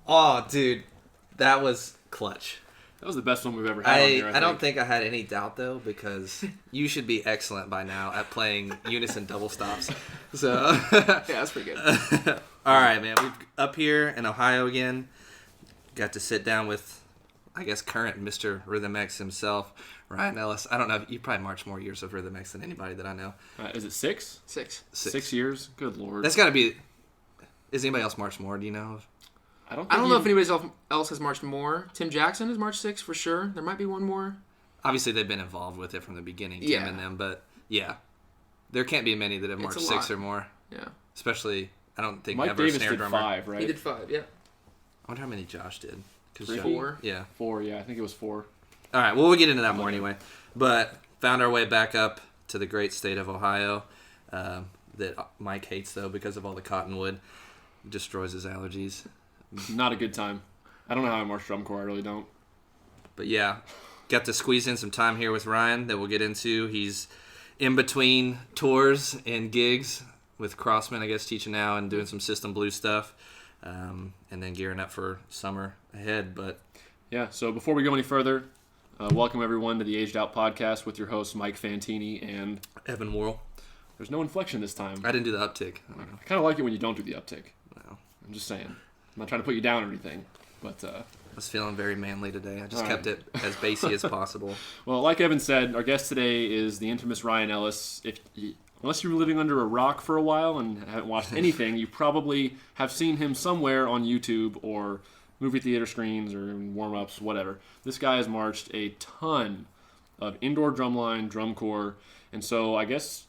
Oh, dude, that was clutch. That was the best one we've ever had on here, I don't think I had any doubt, though, because you should be excellent by now at playing unison double stops. So Yeah, that's pretty good. All right, man. We're up here in Ohio again. Got to sit down with, I guess, current Mr. Rhythm X himself, Ryan Ellis. I don't know. You probably marched more years of Rhythm X than anybody that I know. Is it 6? 6. 6 years? Good Lord. That's got to be... Is anybody else marched more? Do you know? I don't know if anybody else has marched more. Tim Jackson has marched 6 for sure. There might be one more. Obviously, they've been involved with it from the beginning, Tim Yeah. and them. But, yeah. There can't be many that have marched 6 or more. Yeah. Especially, I don't think Mike ever Davis snare did drummer. 5, right? He did 5, yeah. I wonder how many Josh did. 4. Yeah. 4, yeah. I think it was 4. All right, well, we'll get into that more anyway. But found our way back up to the great state of Ohio that Mike hates, though, because of all the cottonwood. Destroys his allergies. Not a good time. I don't know how I march drum corps. I really don't. But, yeah, got to squeeze in some time here with Ryan that we'll get into. He's in between tours and gigs with Crossman, I guess, teaching now and doing some System Blue stuff. And then gearing up for summer ahead. But yeah, so before we go any further, welcome everyone to the Aged Out Podcast with your hosts Mike Fantini and Evan Worrell. There's no inflection this time. I didn't do the uptick. I kind of like it when you don't do the uptick. Well, I'm just saying. I'm not trying to put you down or anything, but I was feeling very manly today. I just all kept it as bassy as possible. well, like Evan said, our guest today is the infamous Ryan Ellis. Unless you were living under a rock for a while and haven't watched anything, you probably have seen him somewhere on YouTube or movie theater screens or warm-ups, whatever. This guy has marched a ton of indoor drumline, drum corps, and so I guess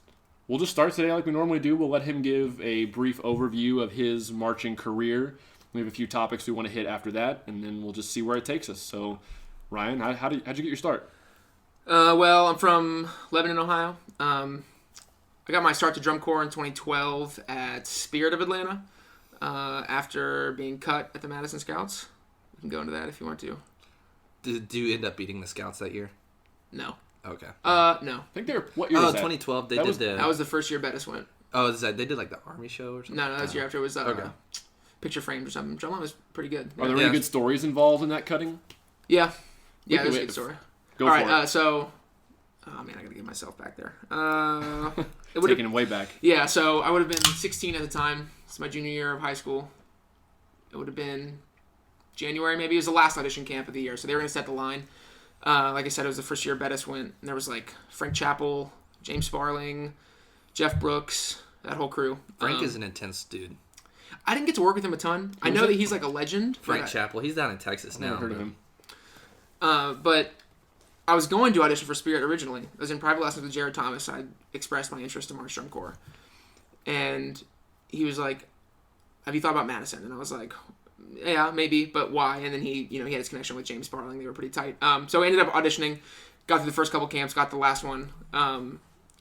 we'll just start today like we normally do. We'll let him give a brief overview of his marching career. We have a few topics we want to hit after that, and then we'll just see where it takes us. So, Ryan, how'd you get your start? Well, I'm from Lebanon, Ohio. I got my start to drum corps in 2012 at Spirit of Atlanta after being cut at the Madison Scouts. You can go into that if you want to. Did you end up beating the Scouts that year? No. Okay. No. I think they're what year was that? 2012. That was That was the first year Bettis went. Oh, is that they did like the Army show or something? No, that was the year after. It was Okay. Picture framed or something. Drumline was pretty good. Are there any good stories involved in that cutting? Yeah. Yeah, there's a good story. Go All for right, it. so... Oh, man, I gotta get myself back there. Taking him way back. Yeah, so I would have been 16 at the time. It's my junior year of high school. It would have been January, maybe. It was the last audition camp of the year, so they were going to set the line. Like I said, it was the first year Bettis went, and there was, like, Frank Chappell, James Sparling, Jeff Brooks, that whole crew. Frank is an intense dude. I didn't get to work with him a ton. I know that he's, like, a legend. Frank Chappell. He's down in Texas now. Never heard of him. But I was going to audition for Spirit originally. I was in private lessons with Jared Thomas. I expressed my interest in march drum corps. And he was like, have you thought about Madison? And I was like, yeah, maybe, but why? And then he had his connection with James Sparling. They were pretty tight. So I ended up auditioning, got through the first couple camps, got the last one.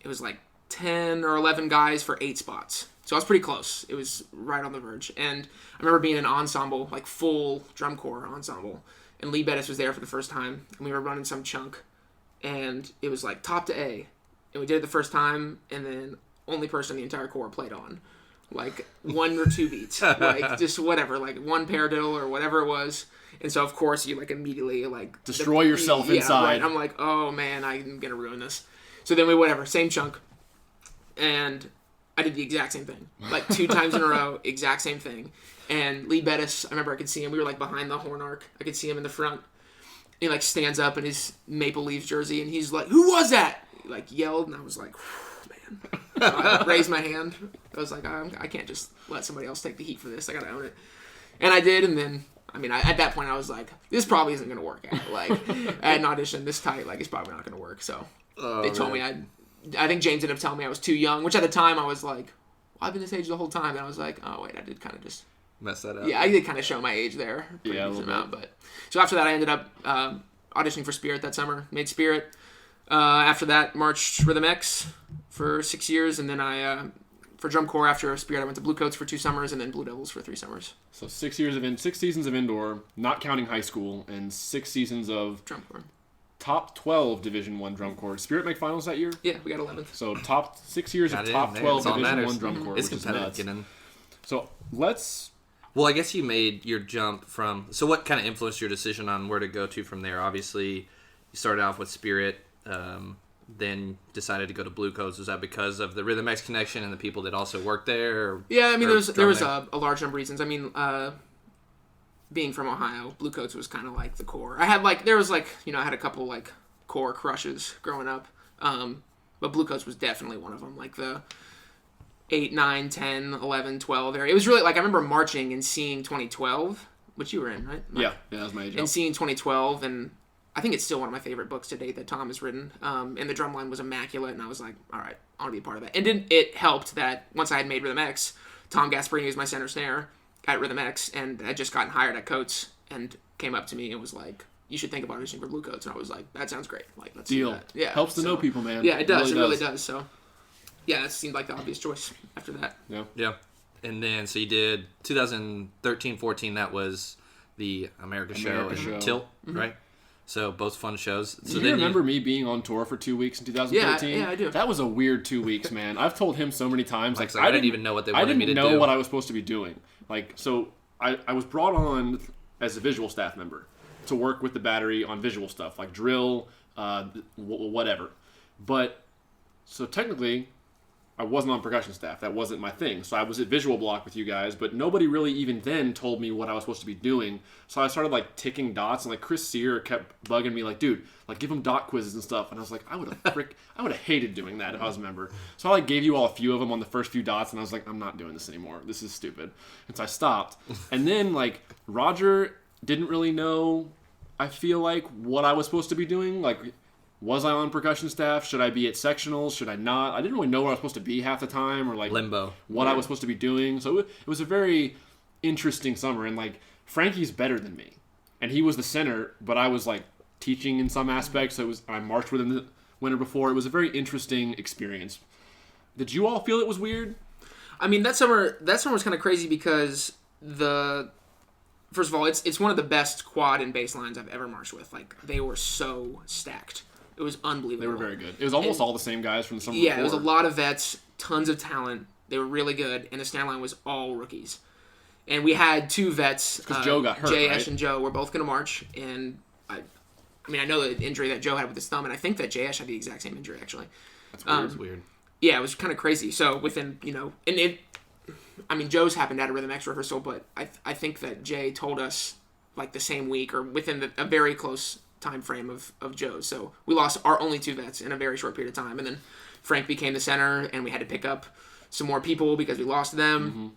It was like 10 or 11 guys for 8 spots. So I was pretty close. It was right on the verge. And I remember being in an ensemble, like full drum corps ensemble. And Lee Bettis was there for the first time. And we were running some chunk. And it was like top to A. And we did it the first time. And then only person in the entire corps played on. Like 1 or 2 beats. Like just whatever. Like 1 paradiddle or whatever it was. And so, of course, you like immediately like... Destroy yourself inside. Right. I'm like, oh man, I'm going to ruin this. So then whatever, same chunk. And I did the exact same thing. Like 2 times in a row, exact same thing. And Lee Bettis, I remember I could see him. We were like behind the horn arc. I could see him in the front. He like stands up in his Maple Leafs jersey and he's like, who was that? He like yelled and I was like, man. So I raised my hand. I was like, I can't just let somebody else take the heat for this. I got to own it. And I did. And then, at that point I was like, this probably isn't going to work out. Like I had an audition this tight. Like it's probably not going to work. So they told me I think James ended up telling me I was too young, which at the time I was like, well, I've been this age the whole time. And I was like, oh, wait, I did kind of just mess that up. Yeah, I did kind of show my age there. Yeah, a little bit. But so after that, I ended up auditioning for Spirit that summer. Made Spirit. After that, marched Rhythm X for 6 years, and then I for drum corps after Spirit, I went to Bluecoats for 2 summers, and then Blue Devils for 3 summers. So 6 seasons of indoor, not counting high school, and 6 seasons of drum corps. Top 12 Division I drum corps. Spirit make finals that year? Yeah, we got 11th. So 6 years of top 12 Division I drum corps, It's which is competitive nuts. getting. So let's Well, I guess you made your jump from... So what kind of influenced your decision on where to go to from there? Obviously, you started off with Spirit, then decided to go to Bluecoats. Was that because of the Rhythm X connection and the people that also worked there? Yeah, I mean, there was a large number of reasons. I mean, being from Ohio, Bluecoats was kind of like the core. I had I had a couple like core crushes growing up, but Bluecoats was definitely one of them. Like the 8, 9, 10, 11, 12 area. It was really like I remember marching and seeing 2012, which you were in, right? Yeah, that was my age. And seeing 2012, and I think it's still one of my favorite books to date that Tom has written. And the drumline was immaculate, and I was like, all right, I want to be a part of that. And it helped that once I had made Rhythm X, Tom Gasparini was my center snare at Rhythm X, and I just gotten hired at Coates and came up to me and was like, you should think about auditioning for Bluecoats. And I was like, that sounds great. Like, let's do that. Yeah, helps to know people, man. Yeah, it does. It really does. So, yeah, it seemed like the obvious choice after that. Yeah. And then, so you did 2013-14, that was the America show and Tilt, right? So both fun shows. So do you remember me being on tour for 2 weeks in 2013? Yeah, I do. That was a weird 2 weeks, man. I've told him so many times. Like I didn't even know what they wanted me to do. I didn't know what I was supposed to be doing. Like, so I was brought on as a visual staff member to work with the battery on visual stuff, like drill, whatever. But, so technically, I wasn't on percussion staff. That wasn't my thing. So I was at visual block with you guys, but nobody really even then told me what I was supposed to be doing. So I started like ticking dots, and like Chris Sear kept bugging me like, dude, like give him dot quizzes and stuff. And I was like, I would have hated doing that if I was a member. So I like gave you all a few of them on the first few dots, and I was like, I'm not doing this anymore. This is stupid. And so I stopped. And then like Roger didn't really know, I feel like, what I was supposed to be doing. Like, was I on percussion staff? Should I be at sectionals? Should I not? I didn't really know where I was supposed to be half the time, or like limbo. What I was supposed to be doing. So it was a very interesting summer. And like Frankie's better than me, and he was the center, but I was like teaching in some aspects. So I marched with him the winter before. It was a very interesting experience. Did you all feel it was weird? I mean, that summer was kind of crazy because first of all, it's one of the best quad and bass lines I've ever marched with. Like, they were so stacked. It was unbelievable. They were very good. It was almost all the same guys from the summer before. It was a lot of vets, tons of talent. They were really good, and the snare line was all rookies. And we had two vets. Because Joe got hurt, Jay right? Esch and Joe were both going to march, and I know the injury that Joe had with his thumb, and I think that Jay Esch had the exact same injury, actually. That's weird. It's weird. Yeah, it was kind of crazy. So within, Joe's happened at a Rhythm X rehearsal, but I think that Jay told us like the same week or within a very close time frame of Joe's. So we lost our only two vets in a very short period of time, and then Frank became the center, and we had to pick up some more people because we lost them. Mm-hmm.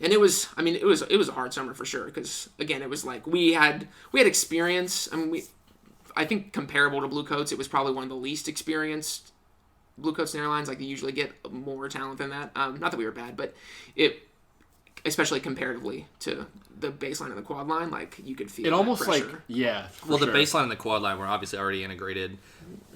And it was a hard summer for sure, because again, it was like we had experience. I think comparable to Bluecoats, it was probably one of the least experienced Bluecoats snare lines. Like, they usually get more talent than that. Not that we were bad, but especially comparatively to the bass line and the quad line, like, you could feel it almost pressure. Like, yeah. Well, the bass line and the quad line were obviously already integrated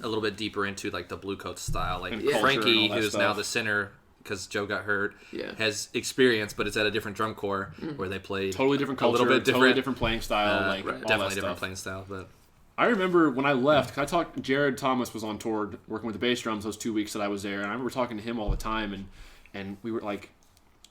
a little bit deeper into like the Bluecoats style. Like, Frankie, who's now the center because Joe got hurt, has experience, but it's at a different drum corps where they play totally different culture, a little bit totally different playing style, definitely different playing style. But I remember when I left, because I talked, Jared Thomas was on tour working with the bass drums those 2 weeks that I was there, and I remember talking to him all the time, and we were like,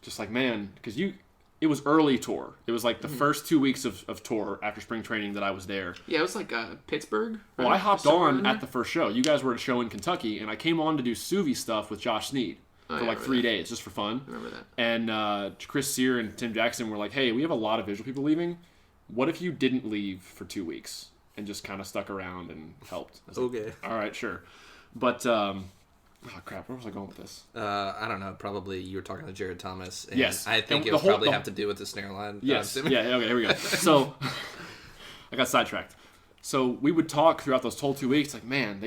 just like, man, because it was early tour. It was like the first 2 weeks of tour after spring training that I was there. Yeah, it was like Pittsburgh. Right? Well, I hopped on at the first show. You guys were at a show in Kentucky, and I came on to do Suvi stuff with Josh Sneed for like 3 days, just for fun. I remember that. And Chris Sear and Tim Jackson were like, hey, we have a lot of visual people leaving. What if you didn't leave for 2 weeks and just kind of stuck around and helped? Okay. Like, all right, sure. But, oh crap, where was I going with this? I don't know. Probably you were talking to Jared Thomas. And yes. I think it would probably have to do with the snare line. Yes. Yeah, okay, here we go. So, I got sidetracked. So, we would talk throughout those whole 2 weeks, like, man,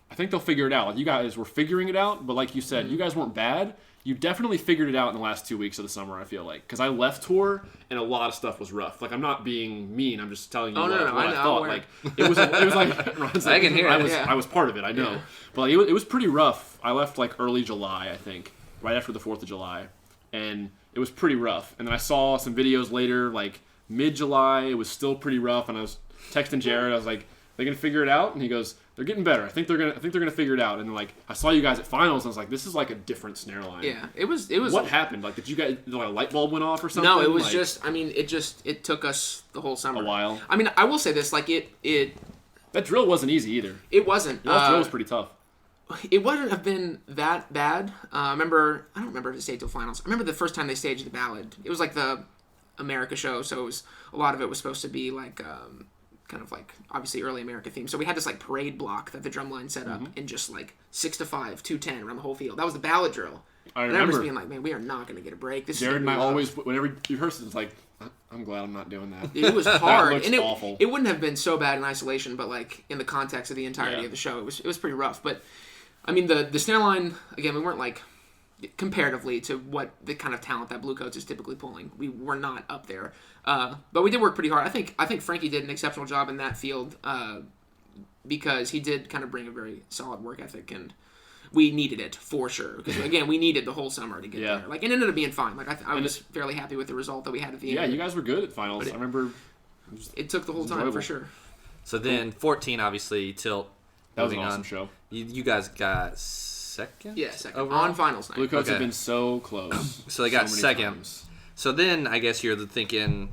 I think they'll figure it out. Like, you guys were figuring it out, but like you said, you guys weren't bad. You definitely figured it out in the last 2 weeks of the summer, I feel like. Because I left tour, and a lot of stuff was rough. Like, I'm not being mean. I'm just telling you what I thought. Like, it was like... I can hear it. I was part of it, I know. Yeah. But like, it was pretty rough. I left, like, early July, I think. Right after the 4th of July. And it was pretty rough. And then I saw some videos later, like, mid-July. It was still pretty rough. And I was texting Jared. I was like, They gonna figure it out? And he goes, they're getting better. I think they're gonna figure it out. And like, I saw you guys at finals, and I was like, this is like a different snare line. Yeah, it was. What happened? Like, did you guys like a light bulb went off or something? No, it was like, just. I mean, it took us the whole summer. a while. I mean, I will say this: like That drill wasn't easy either. it wasn't. That drill was pretty tough. It wouldn't have been that bad. I don't remember if it stayed till finals. I remember the first time they staged the ballad. It was like the America show, so it was a lot of it was supposed to be like kind of like obviously early America theme. So we had this like parade block that the drumline set up in just like 6 to 5, 210 around the whole field. That was the ballad drill. I And I remember remember just being like, man, we are not going to get a break. This Jared is and I gonna be always, rough. whenever you rehearse it, it's like, I'm glad I'm not doing that. It was hard, looks and awful. it wouldn't have been so bad in isolation, but like in the context of the entirety Yeah. of the show, it was pretty rough. But I mean, the snare line again, we weren't like comparatively to what the kind of talent that Bluecoats is typically pulling. We were not up there, but we did work pretty hard. I think Frankie did an exceptional job in that field because he did kind of bring a very solid work ethic, and we needed it for sure. Because again, we needed the whole summer to get Yeah. there. Like, it ended up being fine. Like I was fairly happy with the result that we had at the end. Yeah, you guys were good at finals. But I remember It took the whole time enjoyable. for sure. So then 14, obviously, Tilt. that was an moving awesome on. show. You guys got second? Yeah, second overall? on finals night. Bluecoats have Okay. been so close. So they got many second. times. So then I guess you're thinking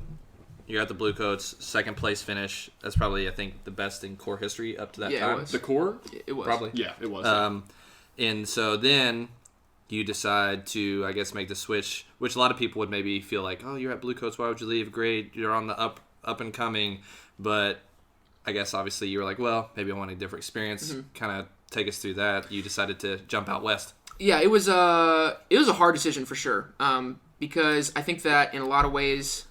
you're at the Bluecoats, second place finish. That's probably, I think, the best in core history up to that Yeah, it time. was. The core? It was Probably. Yeah, it was. And so then you decide to, I guess, make the switch, which a lot of people would maybe feel like, oh, you're at Bluecoats, why would you leave? Great, you're on the up and coming. But I guess obviously you were like, well, maybe I want a different experience. Kind of take us through that. You decided to jump out west. Yeah, it was a hard decision for sure. Because I think that in a lot of ways,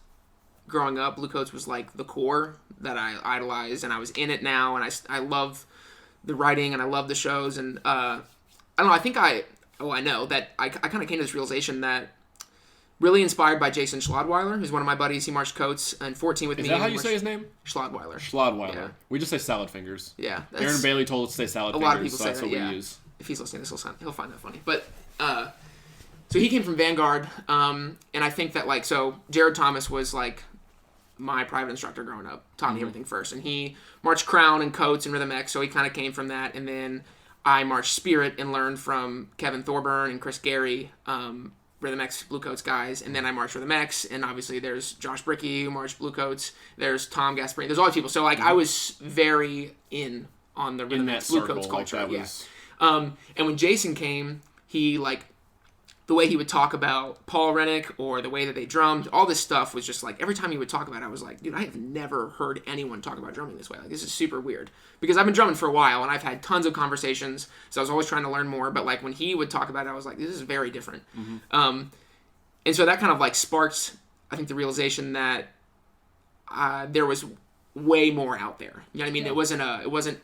growing up, Bluecoats was like the core that I idolized, and I was in it now, and I love the writing and I love the shows, and I don't know. I know that I kind of came to this realization that really inspired by Jason Schlodweiler, who's one of my buddies. He marched Coats and 14 with Is me. that how He you say marched- his name? Schlodweiler. Schlodweiler. Yeah. We just say salad fingers. Yeah, Aaron Bailey told us to say salad a fingers, lot of people so say that's that. what Yeah. we use. If he's listening to this, he'll find that funny. But so he came from Vanguard, and I think that like so Jared Thomas was like my private instructor growing up, taught me everything first, and he marched Crown and Coats and Rhythm X, so he kind of came from that, and then I marched Spirit and learned from Kevin Thorburn and Chris Gary, Rhythm X Bluecoats guys, and then I marched Rhythm X, and obviously there's Josh Brickey who marched Bluecoats, there's Tom Gasparini, there's all these people, so like I was very in on the Rhythm In that X Bluecoats circle, culture, like that yeah. was... And when Jason came, he like the way he would talk about Paul Rennick or the way that they drummed, all this stuff was just like every time he would talk about it, I was like, dude, I have never heard anyone talk about drumming this way. Like, this is super weird because I've been drumming for a while and I've had tons of conversations, so I was always trying to learn more. But like when he would talk about it, I was like, this is very different. And so that kind of like sparked, I think, the realization that there was way more out there. You know what I mean? Yeah. It wasn't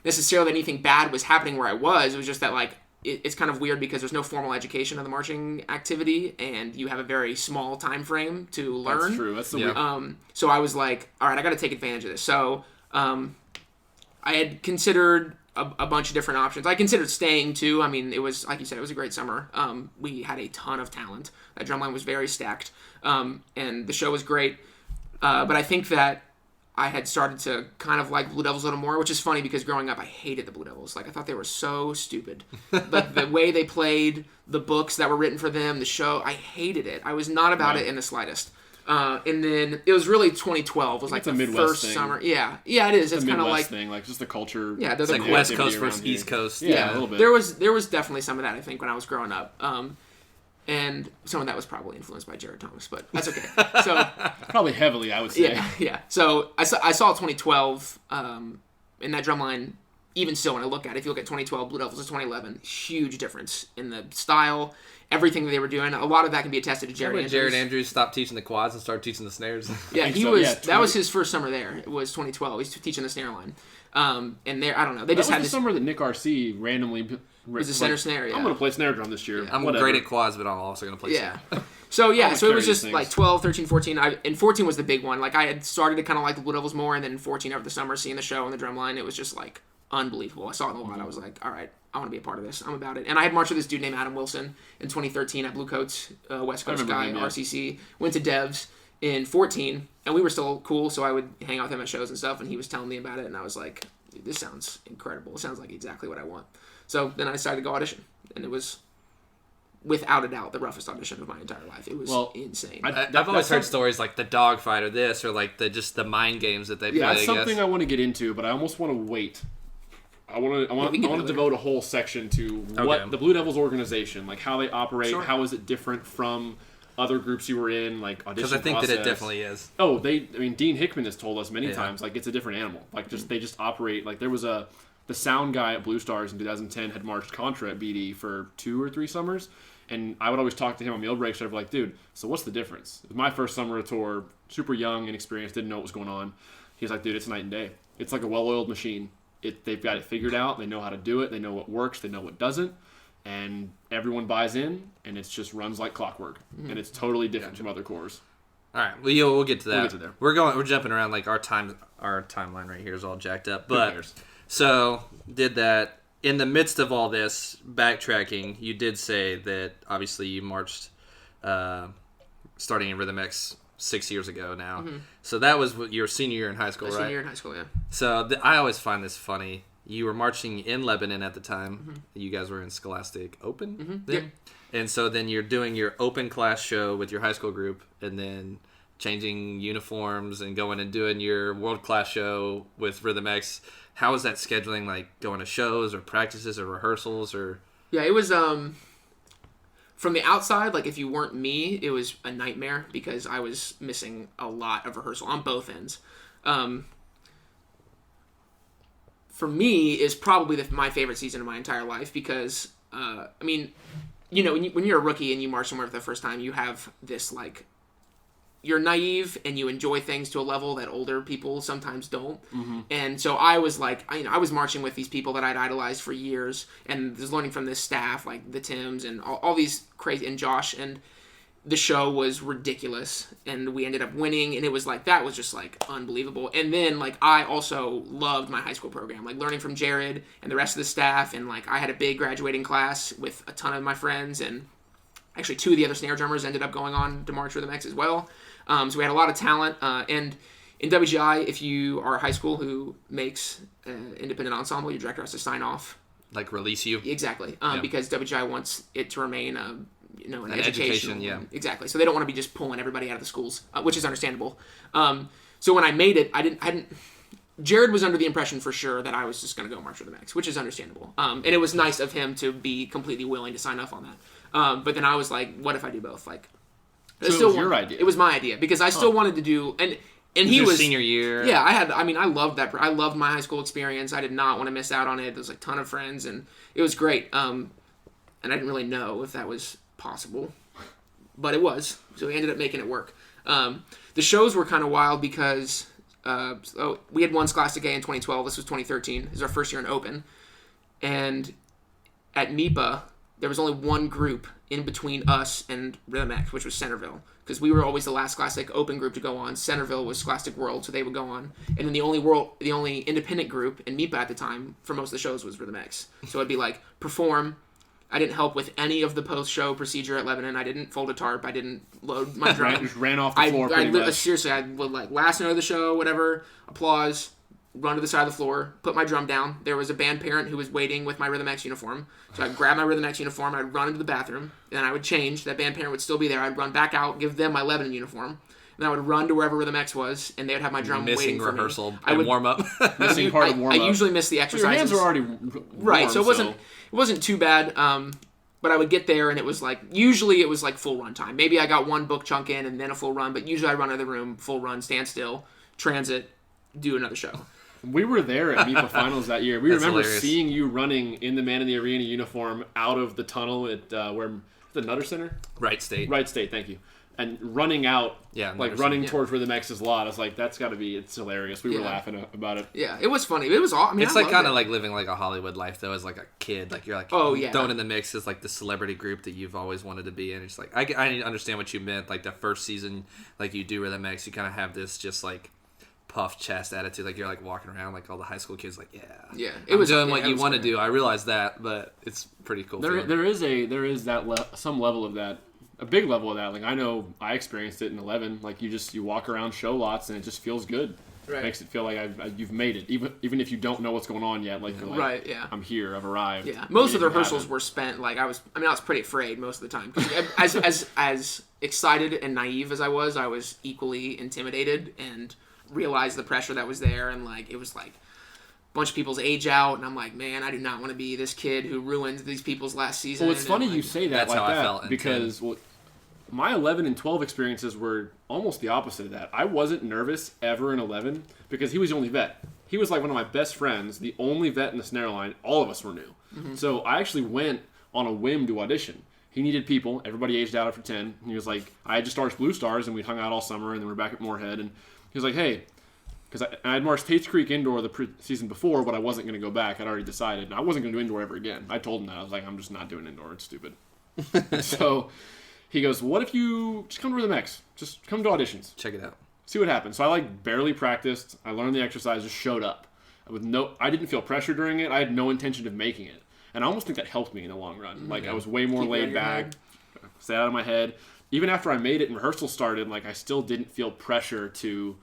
necessarily anything bad was happening where I was. It was just that like it's kind of weird because there's no formal education of the marching activity, and you have a very small time frame to learn. That's true. That's the weird... So I was like, all right, I got to take advantage of this. So I had considered a bunch of different options. I considered staying too. I mean, it was, like you said, it was a great summer. We had a ton of talent. That drumline was very stacked, and the show was great. But I think that I had started to kind of like Blue Devils a little more, which is funny because growing up I hated the Blue Devils. Like I thought they were so stupid. Like the way they played, the books that were written for them, the show, I hated it. I was not about it in the slightest. And then it was really 2012 was like the Midwest first thing. summer. Yeah, it is. It's the kind of Midwest like thing, like just the culture. Yeah, It's the like cool West activity Coast around versus here. East Coast. Yeah, a little bit. There was definitely some of that I think when I was growing up. And some of that was probably influenced by Jared Thomas, but that's okay. So Probably heavily, I would say. yeah. So I saw 2012 in that drumline. Even still, when I look at it, if you look at 2012 Blue Devils to 2011, huge difference in the style, everything that they were doing. A lot of that can be attested to Jared When Andrews. Jared Andrews stopped teaching the quads and started teaching the snares. Yeah, think he so, was. yeah, That was his first summer there. It was 2012. He's teaching the snare line. And there, I don't know. They That just was had the this. summer that Nick RC randomly was a center snare. Yeah. I'm going to play snare drum this year. I'm Whatever. great at quads, but I'm also going to play Yeah. snare. So yeah, would so it carry was these just things. like 12, 13, 14. And 14 was the big one. Like I had started to kind of like the Blue Devils more, and then 14 over the summer, seeing the show and the drumline, it was just like unbelievable. I saw it in a lot. I was like, all right, I want to be a part of this. I'm about it. And I had marched with this dude named Adam Wilson in 2013 at Bluecoats, West Coast remember guy, him, yeah. RCC. Went to Devs, in 14, and we were still cool, so I would hang out with him at shows and stuff, and he was telling me about it, and I was like, dude, this sounds incredible. It sounds like exactly what I want. So then I decided to go audition, and it was, without a doubt, the roughest audition of my entire life. It was insane. I've always heard stories like the dogfight or this, or like just the mind games that they play. That's something I want to get into, but I almost want to wait. I want to devote a whole section to what the Blue Devils organization, like how they operate, Sure. how is it different from other groups you were in, like audition Because I think process. that it definitely is. Oh, Dean Hickman has told us many times, like, it's a different animal. Like, they just operate, like, there was the sound guy at Blue Stars in 2010 had marched Contra at BD for 2 or 3 summers, and I would always talk to him on meal breaks, so I'd be like, dude, so what's the difference? It was my first summer of tour, super young, inexperienced, didn't know what was going on. He's like, dude, it's night and day. It's like a well-oiled machine. They've got it figured out, they know how to do it, they know what works, they know what doesn't, and everyone buys in, and it just runs like clockwork, and it's totally different from other cores. All right, we'll get to that. We'll get to there. We're jumping around, like our timeline right here is all jacked up. But so did that in the midst of all this backtracking. You did say that obviously you marched, starting in Rhythm X 6 years ago now. So that was your senior year in high school, right? Senior year in high school, yeah. So I always find this funny. You were marching in Lebanon at the time. You guys were in Scholastic Open then? Yep. And so then you're doing your open class show with your high school group and then changing uniforms and going and doing your world class show with Rhythm X. How was that scheduling, like going to shows or practices or rehearsals or? Yeah, it was, from the outside, like if you weren't me, it was a nightmare because I was missing a lot of rehearsal on both ends. For me, is probably my favorite season of my entire life because, I mean, you know, when you're a rookie and you march somewhere for the first time, you have this, like, you're naive and you enjoy things to a level that older people sometimes don't. And so I was like, I was marching with these people that I'd idolized for years and was learning from this staff, like the Tims and all these crazy, and Josh, and the show was ridiculous and we ended up winning, and it was like, that was just like unbelievable. And then like I also loved my high school program, like learning from Jared and the rest of the staff, and like I had a big graduating class with a ton of my friends, and actually 2 of the other snare drummers ended up going on to march Rhythm X as well. So we had a lot of talent, and in WGI, if you are a high school who makes an independent ensemble, your director has to sign off. Like release you? Exactly, because WGI wants it to remain an education. Yeah. Exactly. So they don't want to be just pulling everybody out of the schools, which is understandable. So when I made it, Jared was under the impression for sure that I was just going to go march Rhythm X, which is understandable. And it was nice of him to be completely willing to sign off on that. But then I was like, what if I do both? Like, so it was your idea. It was my idea because I still wanted to do, and he your was senior year. Yeah, I loved that. I loved my high school experience. I did not want to miss out on it. There was a ton of friends, and it was great. And I didn't really know if that was possible, but it was. So we ended up making it work. The shows were kind of wild because we had won Scholastic A in 2012. This was 2013. This was our first year in Open, and at MIPA there was only one group in between us and Rhythm X, which was Centerville, because we were always the last Scholastic Open group to go on. Centerville was Scholastic World, so they would go on, and then the only independent group in MIPA at the time for most of the shows was Rhythm X. So it'd be like perform. I didn't help with any of the post-show procedure at Lebanon. I didn't fold a tarp. I didn't load my drum. Just ran off the floor pretty much. Seriously, I would like last note of the show, whatever, applause, run to the side of the floor, put my drum down. There was a band parent who was waiting with my Rhythm X uniform. So I'd grab my Rhythm X uniform, I'd run into the bathroom, then I would change. That band parent would still be there. I'd run back out, give them my Lebanon uniform. Then I would run to wherever Rhythm X was, and they would have my drum waiting for me. Missing rehearsal and warm-up. Missing part of warm-up. I usually miss the exercises. Your hands were already right, so it wasn't too bad. But I would get there, and it was like, usually it was like full run time. Maybe I got one book chunk in and then a full run, but usually I run out of the room, full run, stand still, transit, do another show. We were there at MIPA Finals that year. We remember hilarious. seeing you running in the Man in the Arena uniform out of the tunnel at the Nutter Center? Right State. Right State, thank you. And running out, like running towards Rhythm X's lot. I was like, that's got to be, it's hilarious. We were laughing about it. Yeah, it was funny. It was awesome. I mean, it's like kind of like living like a Hollywood life though, as like a kid. Like you're like thrown in the mix as like the celebrity group that you've always wanted to be in. It's like I understand what you meant. Like the first season, like you do Rhythm X, you kind of have this just like puffed chest attitude. Like you're like walking around like all the high school kids. Like it was doing what you want to do. I realize that, but it's pretty cool. There is some level of that. a big level of that. Like I know I experienced it in 11. Like you walk around show lots and it just feels good. Right. It makes it feel like you've made it, even if you don't know what's going on yet. Like you're like, right, yeah. I'm here, I've arrived. Yeah, most of the rehearsals were spent like I was pretty afraid most of the time. 'Cause as excited and naive as I was equally intimidated and realized the pressure that was there, and like it was like a bunch of people's age out, and I'm like, man, I do not want to be this kid who ruined these people's last season. Well, it's funny like, you say that. That's like how I that, felt in because my 11 and 12 experiences were almost the opposite of that. I wasn't nervous ever in 11 because he was the only vet. He was like one of my best friends, the only vet in the snare line. All of us were new. Mm-hmm. So I actually went on a whim to audition. He needed people. Everybody aged out after 10. He was like, I had just started Blue Stars, and we hung out all summer, and then we're back at Moorhead. And he was like, hey, because I had marched Tate's Creek indoor the season before, but I wasn't going to go back. I'd already decided. And I wasn't going to do indoor ever again. I told him that. I was like, I'm just not doing indoor. It's stupid. So he goes, what if you just come to the Mex? Just come to auditions. Check it out. See what happens. So I like barely practiced. I learned the exercise, just showed up. I didn't feel pressure during it. I had no intention of making it. And I almost think that helped me in the long run. Like I was way more laid back, stay out of my head. Even after I made it and rehearsal started, like I still didn't feel pressure to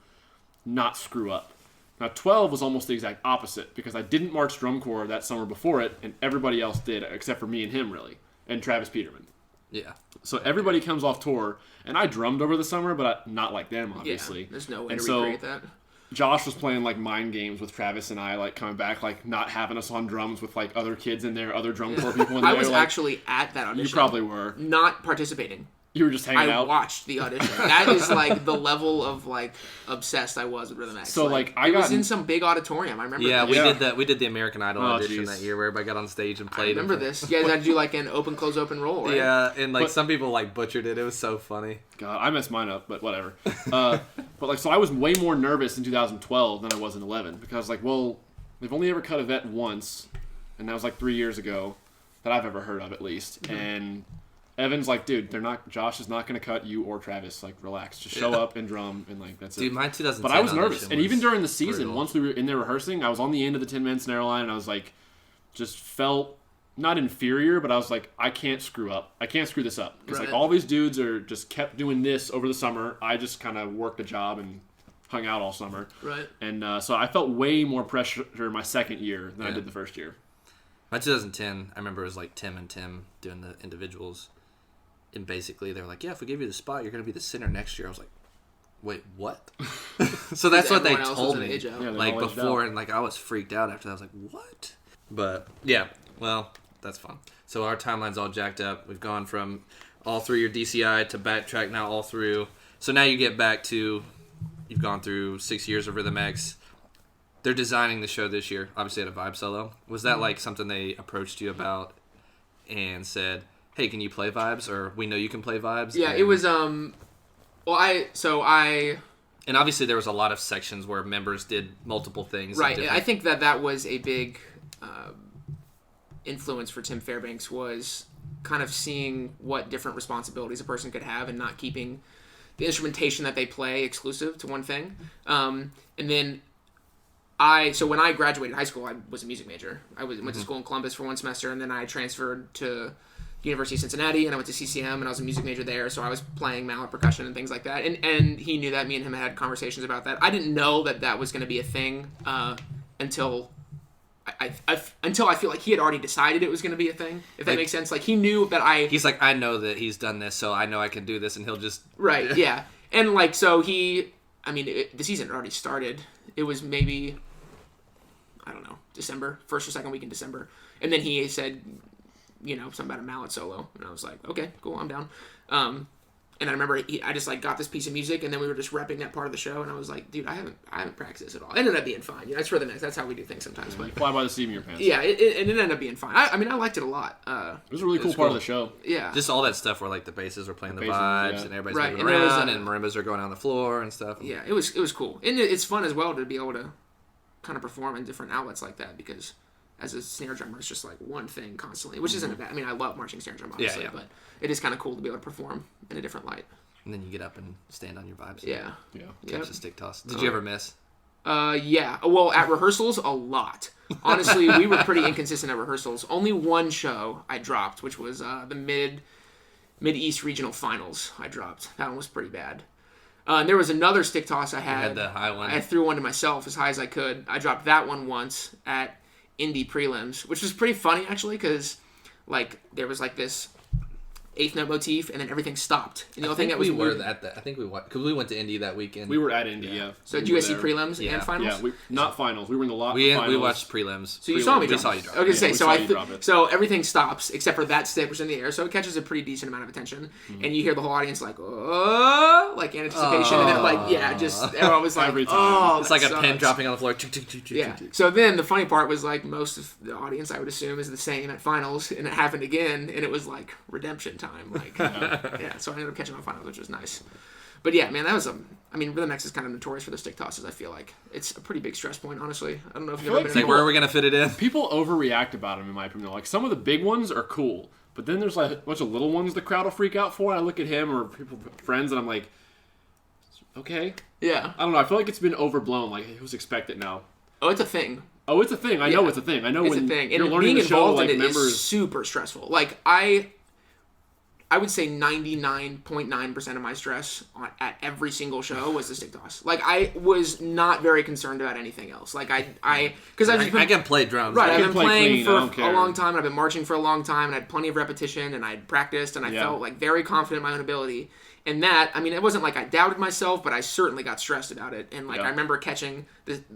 not screw up. Now 12 was almost the exact opposite because I didn't march drum corps that summer before it, and everybody else did except for me and him really, and Travis Peterman. Yeah. So everybody comes off tour, and I drummed over the summer, but not like them, obviously. Yeah, there's no way and to so recreate that. Josh was playing like mind games with Travis and I, like coming back, like not having us on drums with like other kids in there, other drum corps people in there. I was like, actually at that audition. You probably were. Not participating. You were just hanging out. I watched the audition. That is like the level of like obsessed I was with Rhythm X. So like I was in some big auditorium. I remember. Yeah, this. we did that. We did the American Idol audition geez. that year, where everybody got on stage and played. I remember this. You guys had to do like an open close open roll, right? Yeah, and like some people like butchered it. It was so funny. God, I messed mine up, but whatever. But like, so I was way more nervous in 2012 than I was in 11 because I was like, well, they've only ever cut a vet once, and that was like 3 years ago that I've ever heard of at least, and Evan's like, dude, Josh is not going to cut you or Travis. Like, relax. Just show up and drum, and like, that's it. Dude, my 2010 But I was nervous. And even during the season, brutal. once we were in there rehearsing, I was on the end of the 10-man snare line, and I was like, just felt not inferior, but I was like, I can't screw up. I can't screw this up. Because like all these dudes are just kept doing this over the summer. I just kind of worked a job and hung out all summer. Right. And so I felt way more pressure my second year than I did the first year. My 2010, I remember it was like Tim and Tim doing the individuals. And basically, they were like, yeah, if we give you the spot, you're going to be the center next year. I was like, wait, what? So that's what they told me. Yeah, like before, and like I was freaked out after that. I was like, what? But yeah, well, that's fun. So our timeline's all jacked up. We've gone from all through your DCI to backtrack now all through. So now you get back to, you've gone through 6 years of Rhythm X. They're designing the show this year, obviously at a vibe solo. Was that like something they approached you about and said, hey, can you play vibes? Or we know you can play vibes? Yeah, it was, and obviously there was a lot of sections where members did multiple things. Right. I think that was a big influence for Tim Fairbanks, was kind of seeing what different responsibilities a person could have and not keeping the instrumentation that they play exclusive to one thing. And then when I graduated high school, I was a music major. I went to school in Columbus for one semester, and then I transferred to University of Cincinnati, and I went to CCM, and I was a music major there, so I was playing mallet percussion and things like that. And he knew that. Me and him had conversations about that. I didn't know that was going to be a thing until I feel like he had already decided it was going to be a thing, if that makes sense. Like, he knew that He's like, I know that he's done this, so I know I can do this, and he'll just... Right, yeah. And, like, so the season had already started. It was maybe, I don't know, December, first or second week in December. And then he said, something about a mallet solo. And I was like, okay, cool, I'm down. And I remember I just like got this piece of music, and then we were just repping that part of the show, and I was like, dude, I haven't practiced this at all. It ended up being fine. It's for the next. That's how we do things sometimes. But fly by the seat of your pants. Yeah, it ended up being fine. I mean, I liked it a lot. It was a really cool part of the show. Yeah, just all that stuff where like the basses were playing the vibes, and everybody's moving and around, and marimbas are going on the floor and stuff. Yeah, it was cool, and it's fun as well to be able to kind of perform in different outlets like that, because as a snare drummer, it's just like one thing constantly, which isn't a bad. I mean, I love marching snare drum, obviously, but it is kind of cool to be able to perform in a different light. And then you get up and stand on your vibes. Yeah. Catch the stick toss. Did you ever miss? Yeah. Well, at rehearsals, a lot. Honestly, we were pretty inconsistent at rehearsals. Only one show I dropped, which was the Mid-East Regional Finals I dropped. That one was pretty bad. And there was another stick toss I had. You had the high one. I threw one to myself as high as I could. I dropped that one once at Indy prelims, which was pretty funny actually, because like there was like this eighth note motif, and then everything stopped. And the only thing that was weird, I think we went because we went to Indy that weekend. We were at Indy, yeah. So did you guys see prelims and finals? Yeah, not finals. We were in the lot. We finals. watched prelims. So you saw me We drop saw it. you drop I was it. gonna say, so everything stops except for that stick was in the air, so it catches a pretty decent amount of attention, and you hear the whole audience like, oh, like anticipation, and then like, just everyone was like, Every time. oh, It's like that a pin sucks. dropping on the floor. Yeah. So then the funny part was like most of the audience I would assume is the same at finals, and it happened again, and it was like redemption time. Like, yeah. So I ended up catching on finals, which was nice. But yeah, man, that was I mean, Rhythm X is kind of notorious for the stick tosses. I feel like it's a pretty big stress point, honestly. I don't know if you've ever been. Like, where are we gonna fit it in? People overreact about them, in my opinion. Like some of the big ones are cool, but then there's like a bunch of little ones the crowd will freak out for. I look at him or friends, and I'm like, okay. Yeah. I don't know. I feel like it's been overblown. Like who's expect it now? Oh, it's a thing. Oh, it's a thing. I know it's a thing. I know It's when a thing. you're And learning being the show, involved like in it members. is super stressful. Like I would say 99.9% of my stress at every single show was the stick toss. Like I was not very concerned about anything else. Like because I can play drums. Right, I've can been play playing clean, for a long time, and I've been marching for a long time, and I had plenty of repetition, and I'd practiced, and I felt like very confident in my own ability. And that, I mean, it wasn't like I doubted myself, but I certainly got stressed about it. And like I remember catching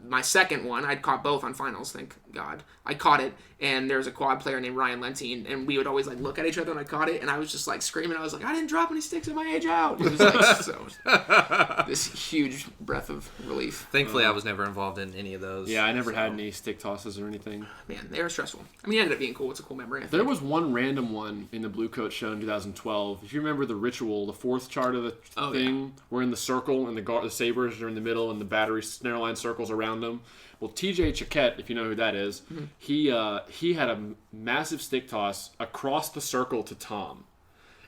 my second one. I'd caught both on finals, thank God. I caught it, and there was a quad player named Ryan Lentine, and we would always like look at each other when I caught it, and I was just like screaming. I was like, I didn't drop any sticks at my age out. It was like this huge breath of relief. Thankfully, I was never involved in any of those. Yeah, I never had any stick tosses or anything. Man, they were stressful. I mean, it ended up being cool. It's a cool memory. I think. There was one random one in the Bluecoats show in 2012. If you remember the ritual, the fourth chart of the thing, we're in the circle, and the sabers are in the middle, and the battery snare line circles around them. Well, TJ Chiquette, if you know who that is, he had a massive stick toss across the circle to Tom.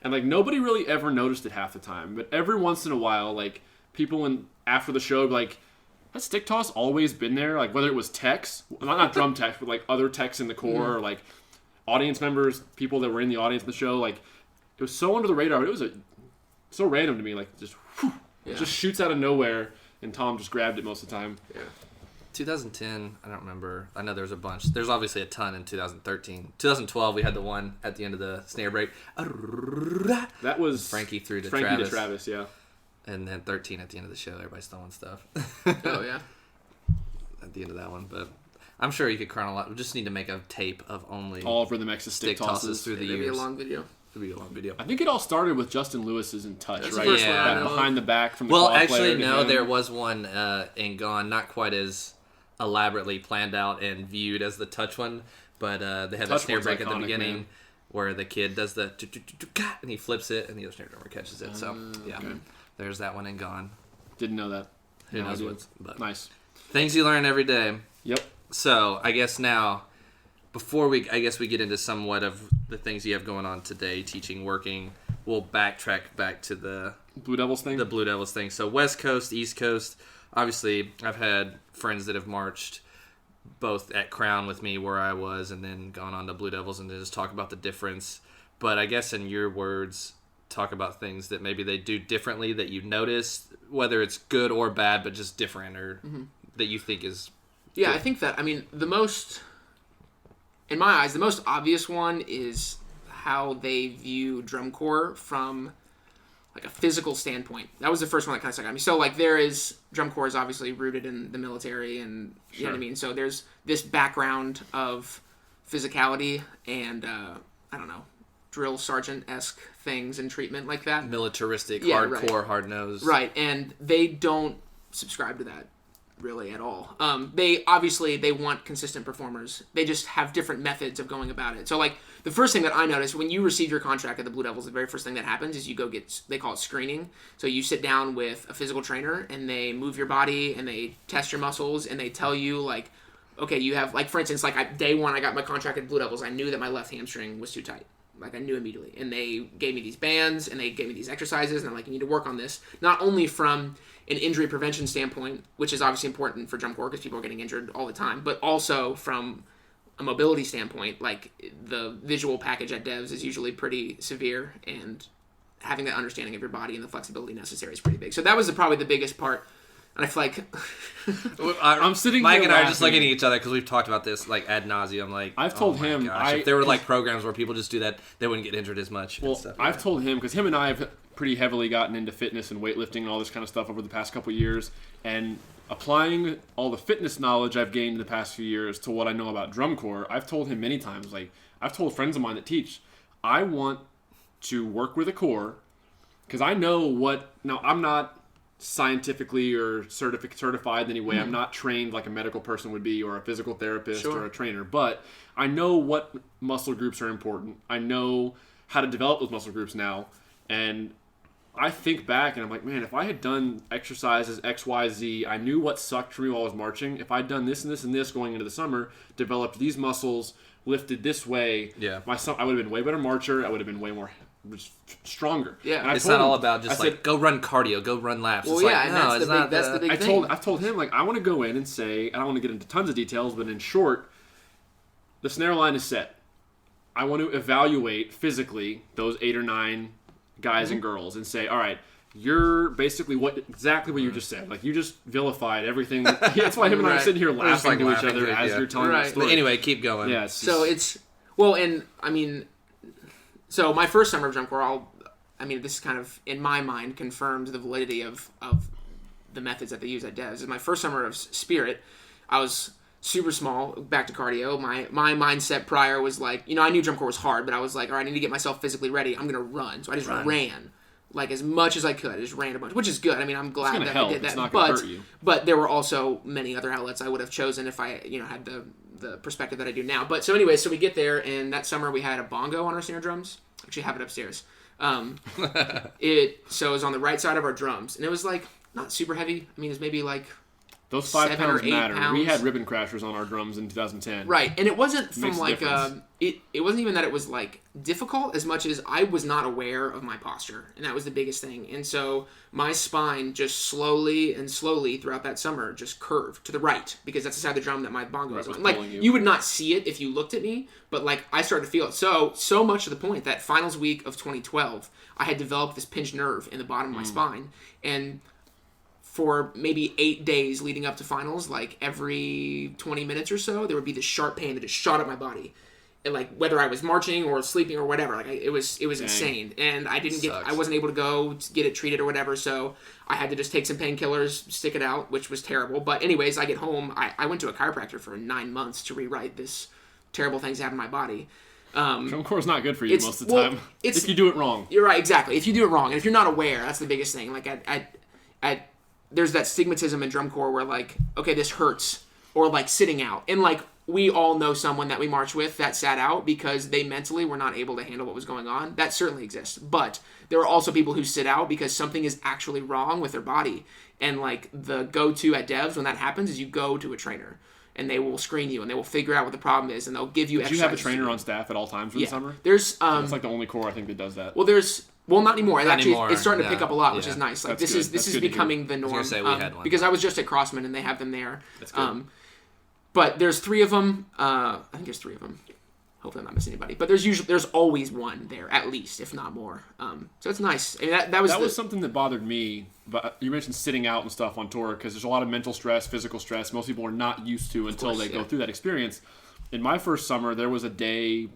And, like, nobody really ever noticed it half the time. But every once in a while, like, people after the show, like, has stick toss always been there? Like, whether it was techs, not drum techs, but, like, other techs in the core, or, like, audience members, people that were in the audience in the show. Like, it was so under the radar. It was so random to me. Like, just, it just shoots out of nowhere, and Tom just grabbed it most of the time. Yeah. 2010, I don't remember. I know there was a bunch. There's obviously a ton in 2013. 2012, we had the one at the end of the snare break. That was Frankie threw to Frankie Travis. to Travis, yeah. And then 13 at the end of the show, everybody's throwing stuff. Oh, yeah. At the end of that one, but I'm sure you could chronologize. We just need to make a tape of only All of Rhythm X's stick tosses through the Maybe years. a long video. It'll be a long video. I think it all started with Justin Lewis's In Touch, That's right? the first one I That know of. behind the back from the Well, quad actually, player to no. him. There was one in Gone, not quite as elaborately planned out and viewed as the touch one, but they had the Touch snare one's break at the iconic, beginning man. where the kid does the and he flips it and the other snare drummer catches it. So yeah, there's that one in Gone. Didn't know that. Who No knows idea. what's but Nice. things you learn every day. Yep. So I guess now, before we get into somewhat of the things you have going on today, teaching, working, we'll backtrack back to the Blue Devils thing? the Blue Devils thing. So West Coast, East Coast. Obviously, I've had friends that have marched both at Crown with me where I was and then gone on to Blue Devils and just talk about the difference. But I guess in your words, talk about things that maybe they do differently that you noticed, whether it's good or bad, but just different or that you think is... Yeah, I think that, I mean, in my eyes, the most obvious one is how they view drum corps from like a physical standpoint. That was the first one that kind of stuck out to me. So like drum corps is obviously rooted in the military and you know what I mean? So there's this background of physicality and I don't know, drill sergeant-esque things and treatment like that. Militaristic, Yeah, hardcore, right. hard-nosed. Right, and they don't subscribe to that really at all. They want consistent performers. They just have different methods of going about it. So like the first thing that I noticed when you receive your contract at the Blue Devils, the very first thing that happens is you go they call it screening. So you sit down with a physical trainer and they move your body and they test your muscles and they tell you like, okay, you have like, for instance, like day one I got my contract at Blue Devils, I knew that my left hamstring was too tight. Like I knew immediately, and they gave me these bands and they gave me these exercises and they're like, you need to work on this, not only from an injury prevention standpoint, which is obviously important for drum corps because people are getting injured all the time, but also from a mobility standpoint, like the visual package at Devs is usually pretty severe and having that understanding of your body and the flexibility necessary is pretty big. So that was probably the biggest part. And I feel like I'm sitting. Mike here and I are laughing. just looking at each other because we've talked about this like ad nauseum. Like I've told oh my him gosh, if there were like programs where people just do that, they wouldn't get injured as much. Well, and stuff. I've told him because him and I have pretty heavily gotten into fitness and weightlifting and all this kind of stuff over the past couple of years, and applying all the fitness knowledge I've gained in the past few years to what I know about drum corps. I've told him many times, like I've told friends of mine that teach, I want to work with a corps because I know what. Now I'm not scientifically or certified in any way. I'm not trained like a medical person would be or a physical therapist Sure. or a trainer, but I know what muscle groups are important. I know how to develop those muscle groups now, and I think back and I'm like, man, if I had done exercises X, Y, Z, I knew what sucked for me while I was marching. If I'd done this and this and this going into the summer, developed these muscles, lifted this way, I would have been way better marcher. I would have been way more just stronger. Yeah. And I it's told not him, all about just I like said, go run cardio, go run laps. well, It's yeah, like, and no, that's the big thing. I've told him, like, I want to go in and say, I don't want to get into tons of details, but in short, the snare line is set. I want to evaluate physically those 8 or 9 guys and girls and say, all right, you're basically exactly what you just said. Like, you just vilified everything. That's why him and I are Right. sitting here We're just, laughing like, to each other laughing, as yeah. you're telling Right. the story. But anyway, keep going. Yeah, So it's well, and I mean, so my first summer of drum corps, this is kind of in my mind confirmed the validity of the methods that they use at Devs. In my first summer of Spirit, I was super small. Back to cardio. My mindset prior was like, I knew drum corps was hard, but I was like, all right, I need to get myself physically ready. I'm gonna run. So I just ran. Like as much as I could, I just ran a bunch, which is good. I mean, I'm glad that help. I did that. It's not gonna hurt you. But there were also many other outlets I would have chosen if I, had the perspective that I do now. But so anyway, so we get there, and that summer we had a bongo on our snare drums. Actually, have it upstairs. It was on the right side of our drums, and it was like not super heavy. I mean, it was maybe like those 5 7 or pounds 8 matter. pounds. We had ribbon crashers on our drums in 2010. right, and it wasn't from Makes a like difference. it wasn't even that it was like difficult as much as I was not aware of my posture, and that was the biggest thing. And so my spine just slowly throughout that summer just curved to the right because that's the side of the drum that my bongo is was on. Like pulling you. you would not see it if you looked at me, but like I started to feel it. So much to the point that finals week of 2012, I had developed this pinched nerve in the bottom of my spine, and for maybe 8 days leading up to finals, like every 20 minutes or so, there would be this sharp pain that just shot up my body. And like whether I was marching or sleeping or whatever, like it was insane. And I wasn't able to go to get it treated or whatever, so I had to just take some painkillers, stick it out, which was terrible. But anyways, I get home, I went to a chiropractor for 9 months to rewrite this terrible things that happened in my body. Drum corps is not good for you most of the time. If you do it wrong. You're right, exactly. If you do it wrong, and if you're not aware, that's the biggest thing. Like there's that stigmatism in drum corps where like, okay, this hurts, or like sitting out, and like we all know someone that we march with that sat out because they mentally were not able to handle what was going on. That certainly exists, but there are also people who sit out because something is actually wrong with their body. And like the go-to at Devs when that happens is you go to a trainer, and they will screen you, and they will figure out what the problem is, and they'll give you. Do you have a trainer on staff at all times for the summer? There's It's like the only corps I think that does that. Well, not anymore. anymore, It's starting to pick yeah. up a lot, which Yeah. is nice. Like That's this good. is That's good to becoming the norm. I was gonna say we had one. Because I was just at Crossman and they have them there. That's good. But there's 3 of them. I think there's 3 of them. Hopefully I'm not missing anybody. But there's always one there at least, if not more. So it's nice. I mean, that was something that bothered me. But you mentioned sitting out and stuff on tour because there's a lot of mental stress, physical stress. Most people are not used to until they go through that experience. In my first summer, there was a day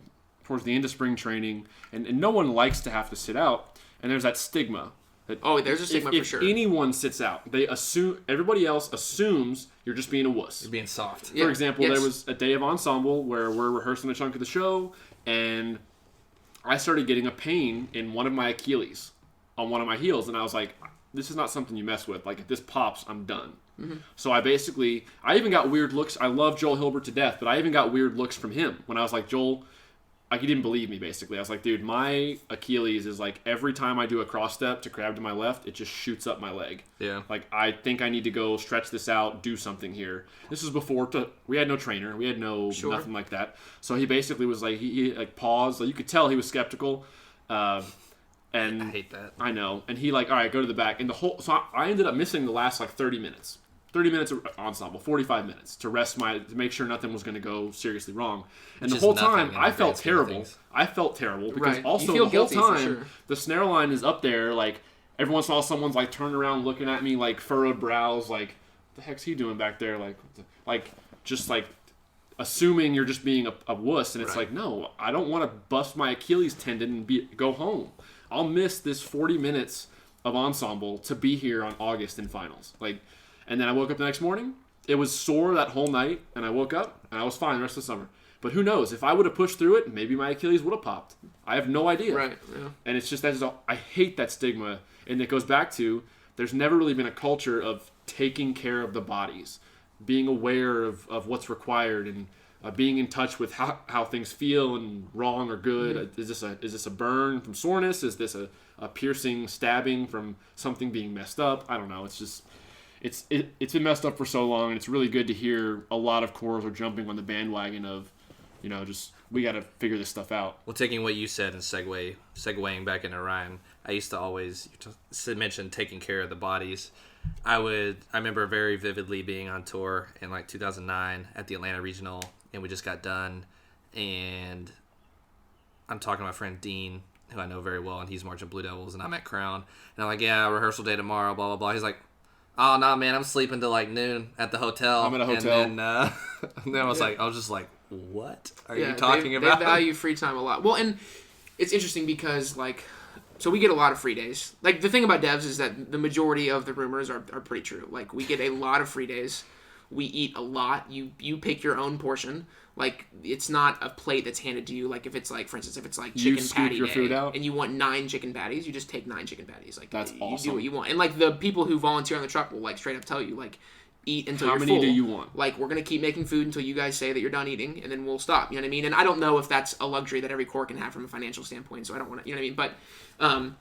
towards the end of spring training, and no one likes to have to sit out. And there's that stigma. There's a stigma for sure. If anyone sits out, everybody else assumes you're just being a wuss. You're being soft. For example, there was a day of ensemble where we're rehearsing a chunk of the show, and I started getting a pain in one of my Achilles on one of my heels, and I was like, this is not something you mess with. Like, if this pops, I'm done. Mm-hmm. So I even got weird looks. I love Joel Hilbert to death, but I even got weird looks from him when I was like, Joel, like, he didn't believe me, basically. I was like, dude, my Achilles is like every time I do a cross step to grab to my left, it just shoots up my leg. Yeah. Like, I think I need to go stretch this out, do something here. This was before we had no trainer. We had nothing like that. So he basically was like, he like paused. Like, you could tell he was skeptical. And I hate that. I know. And he like, all right, go to the back. And so I ended up missing the last like 30 minutes. 30 minutes of ensemble, 45 minutes to make sure nothing was going to go seriously wrong. And Which the whole is nothing time, in the I felt grand scheme of terrible. things. I felt terrible because Right. also You feel the whole guilty for time, sure. the snare line is up there. Like, every once in a while, someone's like turning around looking at me like furrowed brows, like, what the heck's he doing back there? Like just like assuming you're just being a wuss. And it's Right. like, no, I don't want to bust my Achilles tendon and go home. I'll miss this 40 minutes of ensemble to be here on August in finals. Like, and then I woke up the next morning. It was sore that whole night, and I woke up, and I was fine the rest of the summer. But who knows? If I would have pushed through it, maybe my Achilles would have popped. I have no idea. Right. Yeah. And it's just I hate that stigma, and it goes back to there's never really been a culture of taking care of the bodies, being aware of what's required, and being in touch with how things feel and wrong or good. Mm-hmm. Is this a burn from soreness? Is this a piercing stabbing from something being messed up? I don't know. It's just it's been messed up for so long, and it's really good to hear a lot of corps are jumping on the bandwagon of, just we got to figure this stuff out. Well, taking what you said and segueing back into Ryan, I used to always mention taking care of the bodies. I remember very vividly being on tour in like 2009 at the Atlanta Regional, and we just got done, and I'm talking to my friend Dean, who I know very well, and he's marching Blue Devils, and I'm at Crown, and I'm like, yeah, rehearsal day tomorrow, blah, blah, blah. He's like, oh, no, man, I'm sleeping till like noon at the hotel. I'm at a hotel. And then I was just like, what are you Yeah, talking they about? They value free time a lot. Well, and it's interesting because, like, so we get a lot of free days. Like, the thing about devs is that the majority of the rumors are pretty true. Like, we get a lot of free days. We eat a lot. You pick your own portion. Like, it's not a plate that's handed to you. Like, if it's like, for instance, if it's like You chicken scoop patty your day food out? and you want 9 chicken patties, you just take 9 chicken patties. Like, That's you awesome. do what you want. And, like, the people who volunteer on the truck will, like, straight up tell you, like, eat until How you're many full. do you want? Like, we're going to keep making food until you guys say that you're done eating, and then we'll stop. You know what I mean? And I don't know if that's a luxury that every corps can have from a financial standpoint, so I don't want to, you know what I mean?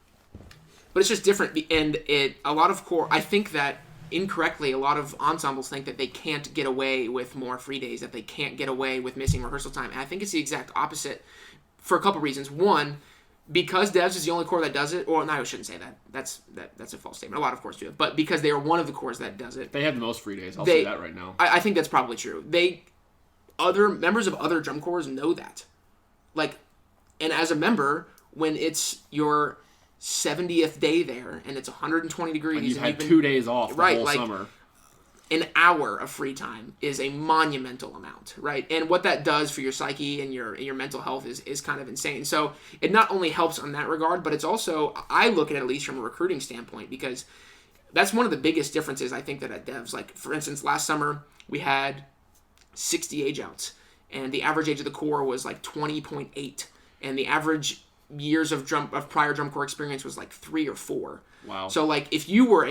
But it's just different. And a lot of corps, I think that incorrectly, a lot of ensembles think that they can't get away with more free days, that they can't get away with missing rehearsal time. And I think it's the exact opposite for a couple reasons. One, because devs is the only corps that does it, or no, I shouldn't say that. That's a false statement. A lot of corps do it, but because they are one of the corps that does it, They have the most free days. I'll say that right now. I think that's probably true. Other members of other drum corps know that, like, and as a member, when it's your 70th day there and it's 120 degrees, And you've and had been, 2 days off the right, whole like, summer. an hour of free time is a monumental amount, right? And what that does for your psyche and your mental health is kind of insane. So it not only helps on that regard, but it's also, I look at least from a recruiting standpoint, because that's one of the biggest differences I think that at devs. Like, for instance, last summer we had 60 age outs, and the average age of the corps was like 20.8, and the average years of prior drum corps experience was like 3 or 4. Wow. So, like, if you were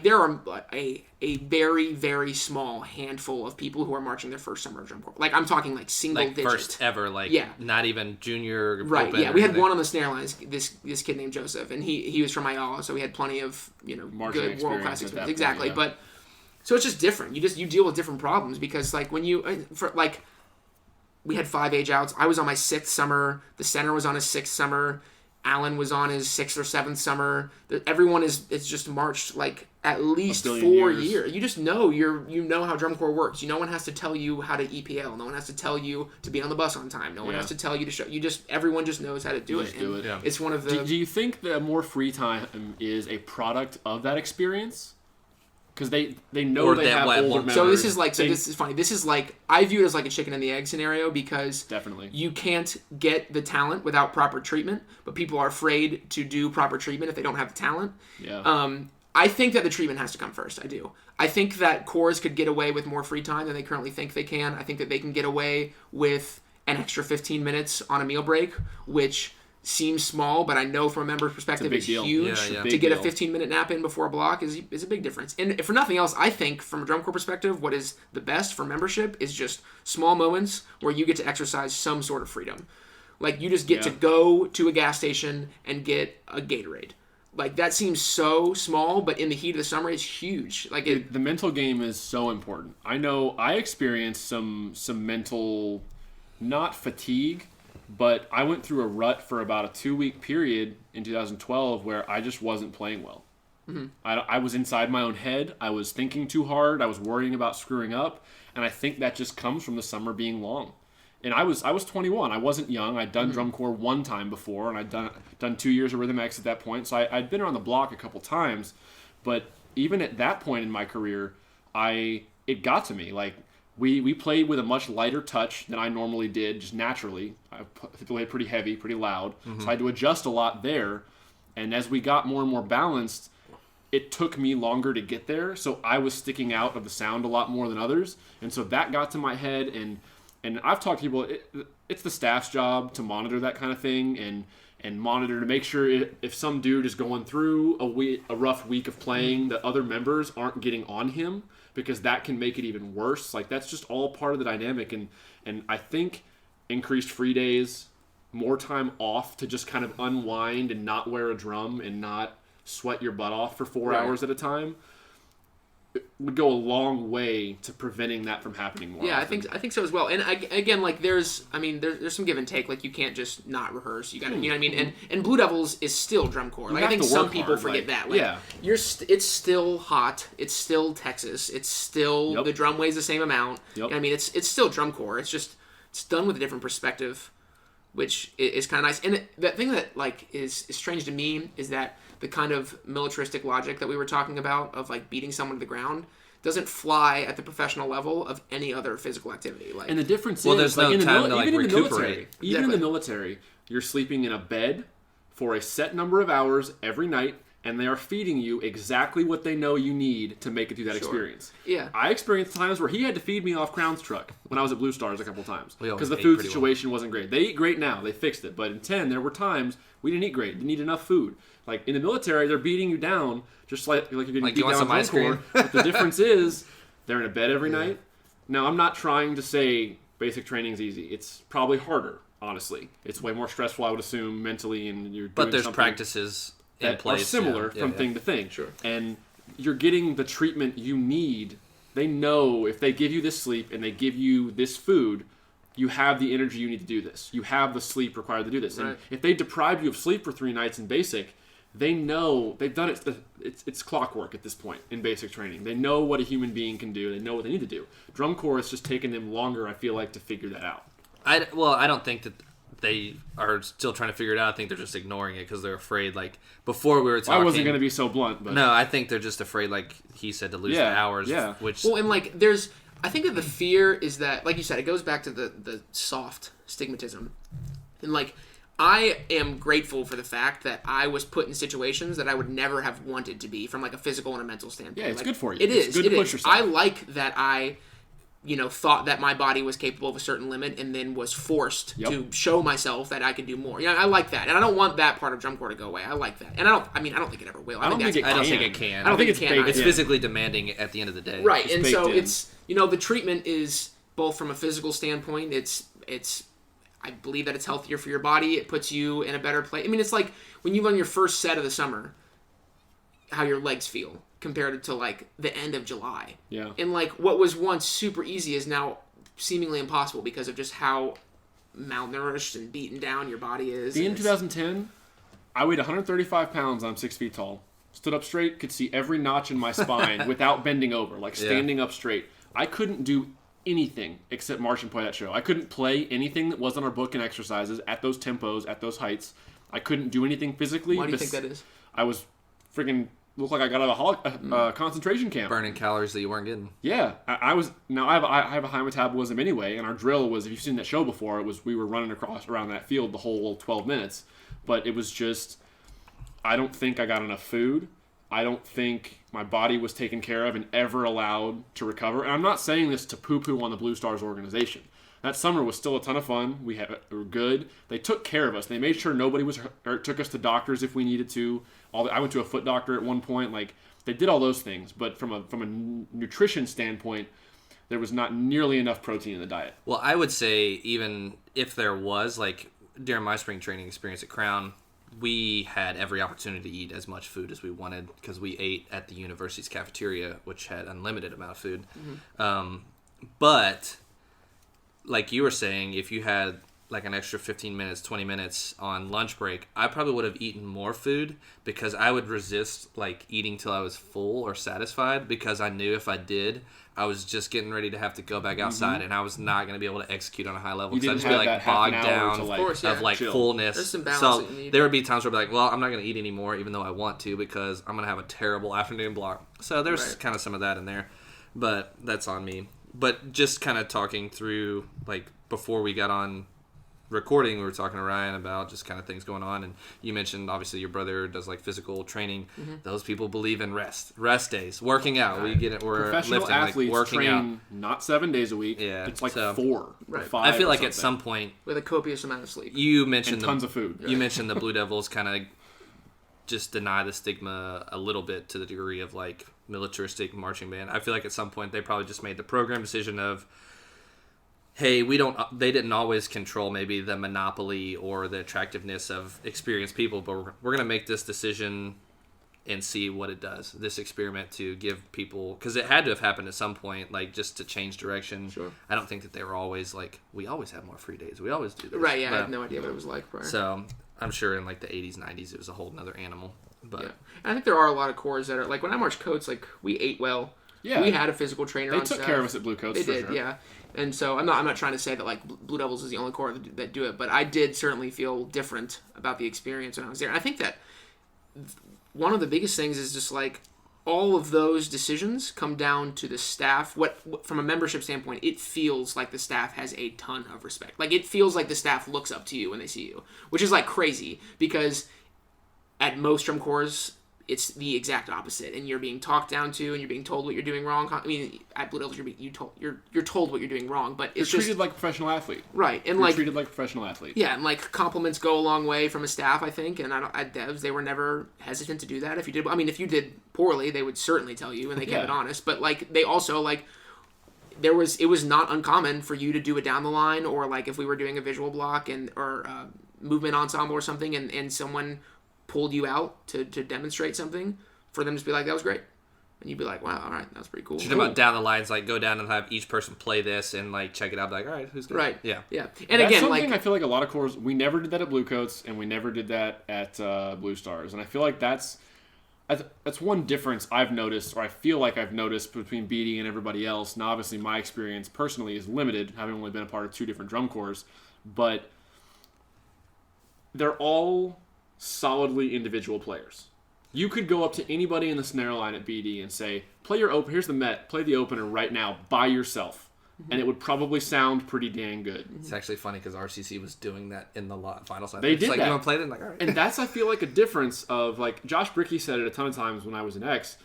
there are a very, very small handful of people who are marching their first summer of drum corps. Like, I'm talking like single like digit. first ever, like Yeah. not even junior. Right, open yeah. or We had anything. one on the snare lines, this kid named Joseph, and he was from Ayala, so we had plenty of, Marching good world experience class at experience. that point, Exactly. yeah. But so it's just different. You deal with different problems, because, like, when we had 5 age outs. I was on my 6th summer. The center was on his 6th summer. Alan was on his 6th or 7th summer. Everyone it's just marched like at least 4 billion years. years. You just know you know how drum corps works. No one has to tell you how to EPL. No one has to tell you to be on the bus on time. No one Yeah. has to tell you to show. everyone just knows how to do it. Just do And it. Yeah. It's one of the. Do you think that more free time is a product of that experience? Because they know Or they that have what- older so members. So this is like They- this is funny. This is like, I view it as like a chicken and the egg scenario, because Definitely. you can't get the talent without proper treatment, but people are afraid to do proper treatment if they don't have the talent. Yeah. I think that the treatment has to come first. I do. I think that corps could get away with more free time than they currently think they can. I think that they can get away with an extra 15 minutes on a meal break, which seems small, but I know from a member's perspective big it's deal. huge. Yeah, yeah. To Big get a deal. 15-minute nap in before a block is a big difference. And for nothing else, I think from a drum corps perspective, what is the best for membership is just small moments where you get to exercise some sort of freedom. Like, you just get to Yeah. go to a gas station and get a Gatorade. Like, that seems so small, but in the heat of the summer, it's huge. Like, The mental game is so important. I know I experienced some mental, not fatigue, but I went through a rut for about a 2-week period in 2012 where I just wasn't playing well. Mm-hmm. I was inside my own head. I was thinking too hard. I was worrying about screwing up. And I think that just comes from the summer being long. And I was 21. I wasn't young. I'd done drum corps one time before, and I'd done 2 years of Rhythm X at that point. So I'd been around the block a couple times. But even at that point in my career, it got to me. Like, we played with a much lighter touch than I normally did, just naturally. I played pretty heavy, pretty loud. So I had to adjust a lot there. And as we got more and more balanced, it took me longer to get there. So I was sticking out of the sound a lot more than others. And so that got to my head. And I've talked to people, it's the staff's job to monitor that kind of thing and monitor to make sure if some dude is going through a rough week of playing, that other members aren't getting on him, because that can make it even worse. Like, that's just all part of the dynamic. And I think increased free days, more time off to just kind of unwind and not wear a drum and not sweat your butt off for 4 hours at a time, it would go a long way to preventing that from happening more often. I think so as well. And again, like, there's some give and take. Like, you can't just not rehearse. You got to, you know what I mean? And Blue Devils is still drum corps. Like, I think some people forget that. Like, it's still hot. It's still Texas. It's still the drum weighs the same amount. You know what I mean, it's still drum corps. It's just it's done with a different perspective, which is kind of nice. And the thing that, like, is strange to me is that the kind of militaristic logic that we were talking about of, like, beating someone to the ground doesn't fly at the professional level of any other physical activity. Like, and the difference is, there's like, no time to, like, recuperate. Even in the military, you're sleeping in a bed for a set number of hours every night, and they are feeding you exactly what they know you need to make it through that experience. Yeah. I experienced times where he had to feed me off Crown's truck when I was at Blue Stars a couple times. We always Because the ate food pretty situation wasn't great. They eat great now. They fixed it. But in 10, there were times we didn't eat great. Didn't eat enough food. Like, in the military, they're beating you down just like you're getting beat down in corps. But the difference is they're in a bed every night. Now, I'm not trying to say basic training's easy. It's probably harder, honestly. It's way more stressful, I would assume, mentally, and you're doing But there's something practices in that place, are similar from thing to thing. Sure. And you're getting the treatment you need. They know if they give you this sleep and they give you this food, you have the energy you need to do this. You have the sleep required to do this. Right. And if they deprive you of sleep for 3 nights in basic, they know they've done it. It's clockwork at this point in basic training. They know what a human being can do. They know what they need to do. Drum corps, it's just taken them longer, I feel like, to figure that out. I don't think that they are still trying to figure it out. I think they're just ignoring it because they're afraid. Like, before we were talking, I wasn't going to be so blunt, but no, I think they're just afraid, like he said, to lose the hours. Yeah. Which, well, and, like, I think that the fear is that, like you said, it goes back to the soft stigmatism. And, like, I am grateful for the fact that I was put in situations that I would never have wanted to be from, like, a physical and a mental standpoint. Yeah, it's like, good for you. It is. It's good to push yourself. I like that I, thought that my body was capable of a certain limit and then was forced to show myself that I could do more. I like that. And I don't want that part of drum corps to go away. I like that. And I don't think it ever will. I don't think it can. I don't think it can. It's It's physically demanding at the end of the day. Right. It's and so in. it's, the treatment is both from a physical standpoint, it's I believe that it's healthier for your body. It puts you in a better place. I mean, it's like when you run your first set of the summer, how your legs feel compared to, like, the end of July. Yeah. And, like, what was once super easy is now seemingly impossible because of just how malnourished and beaten down your body is. In 2010, I weighed 135 pounds. I'm 6 feet tall. Stood up straight, could see every notch in my spine without bending over, like standing up straight. I couldn't do anything except march and play that show. I couldn't play anything that was on our book and exercises at those tempos, at those heights. I couldn't do anything physically. Why do you think that is? I was freaking looked like I got out of a concentration camp. Burning calories that you weren't getting. Yeah, I was. Now I have a high metabolism anyway, and our drill was, if you've seen that show before, we were running around that field the whole 12 minutes, but it was just, I don't think I got enough food. I don't think my body was taken care of and ever allowed to recover. And I'm not saying this to poo-poo on the Blue Stars organization. That summer was still a ton of fun. We were good. They took care of us. They made sure nobody was hurt, took us to doctors if we needed to. I went to a foot doctor at one point. Like, they did all those things. But from a nutrition standpoint, there was not nearly enough protein in the diet. Well, I would say even if there was, like, during my spring training experience at Crown, we had every opportunity to eat as much food as we wanted because we ate at the university's cafeteria, which had unlimited amount of food. But like you were saying, if you had like an extra 15 minutes, 20 minutes on lunch break, I probably would have eaten more food because I would resist like eating till I was full or satisfied because I knew if I did, I was just getting ready to have to go back outside and I was not going to be able to execute on a high level You because I'd didn't just be have like that half an bogged hour down to, like, Of course, yeah. of like chill. fullness. There's some balance So that you need. there would be times where I'd be like, well, I'm not going to eat anymore even though I want to because I'm going to have a terrible afternoon block. So there's Right. kind of some of that in there, but that's on me. But just kind of talking through, like, before we got on recording, we were talking to Ryan about just kind of things going on, and you mentioned obviously your brother does like physical training. Those people believe in rest days, working out. We get it. We're Professional lifting, athletes like working train out. not 7 days a week. Yeah, It's like so- 4 or Right. 5. I feel or like at something. some point With a copious amount of sleep. you mentioned and tons of food. You mentioned the Blue Devils kind of just deny the stigma a little bit to the degree of like militaristic marching band. I feel like at some point they probably just made the program decision of, hey, they didn't always control maybe the monopoly or the attractiveness of experienced people, but we're going to make this decision and see what it does, this experiment to give people, because it had to have happened at some point, like just to change direction. Sure. I don't think that they were always like, we always have more free days. We always do this. Right, yeah, I But- have no idea what it was like prior. So I'm sure in like the 80s, 90s, it was a whole nother animal. But Yeah. And I think there are a lot of corps that are, like when I marched coats, like we ate well. Yeah. We had a physical trainer They on took staff. care of us at Bluecoats. They for did, sure. yeah. And so I'm not trying to say that like Blue Devils is the only corps that do it, but I did certainly feel different about the experience when I was there. And I think that one of the biggest things is just like all of those decisions come down to the staff. What from a membership standpoint, it feels like the staff has a ton of respect. Like it feels like the staff looks up to you when they see you, which is like crazy because at most drum corps, it's the exact opposite, and you're being talked down to, and you're being told what you're doing wrong. I mean, at Blue Devils, you're told what you're doing wrong, but You're it's just treated like a professional athlete. right. And You're like treated like a professional athlete. yeah, and like compliments go a long way from a staff, I think. And at Devs, they were never hesitant to do that. If you did poorly, they would certainly tell you, and they kept it Yeah. honest. But like they also like it was not uncommon for you to do it down the line, or like if we were doing a visual block or movement ensemble or something, and someone pulled you out to demonstrate something, for them to just be like, that was great. And you'd be like, wow, all right, that was pretty cool. you're talking about down the lines, like go down and have each person play this and like check it out. Be like, all right, who's good? Right. Yeah. Yeah. And That's again, something like I feel like a lot of corps, we never did that at Bluecoats, and we never did that at Blue Stars. And I feel like that's one difference I've noticed, or I feel like I've noticed between BD and everybody else. Now, obviously, my experience personally is limited, having only been a part of 2 different drum corps, but they're all solidly individual players. You could go up to anybody in the snare line at BD and say, play your open, here's the Met, play the opener right now by yourself. And it would probably sound pretty dang good. It's actually funny because RCC was doing that in the final side. They It's did like, that. You want to play it? And like, all right. And that's, I feel like, a difference of, like, Josh Brickey said it a ton of times when I was in X.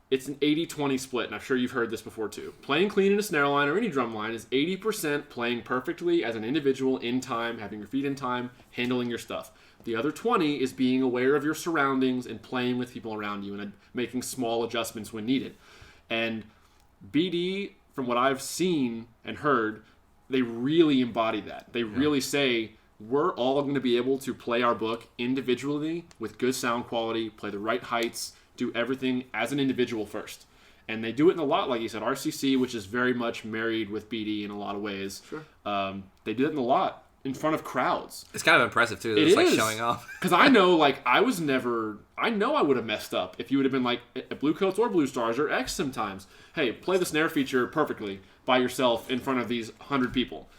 It's an 80-20 split, and I'm sure you've heard this before, too. Playing clean in a snare line or any drum line is 80% playing perfectly as an individual in time, having your feet in time, handling your stuff. The other 20 is being aware of your surroundings and playing with people around you and making small adjustments when needed. And BD, from what I've seen and heard, they really embody that. They really say, we're all going to be able to play our book individually with good sound quality, play the right heights, do everything as an individual first. And they do it in a lot, like you said, RCC, which is very much married with BD in a lot of ways. Sure. They do it in a lot in front of crowds. It's kind of impressive too. It It's like is. showing off. Because I know, like, I know I would have messed up if you would have been like at Bluecoats or Blue Stars or X sometimes. Hey, play the snare feature perfectly by yourself in front of these 100 people.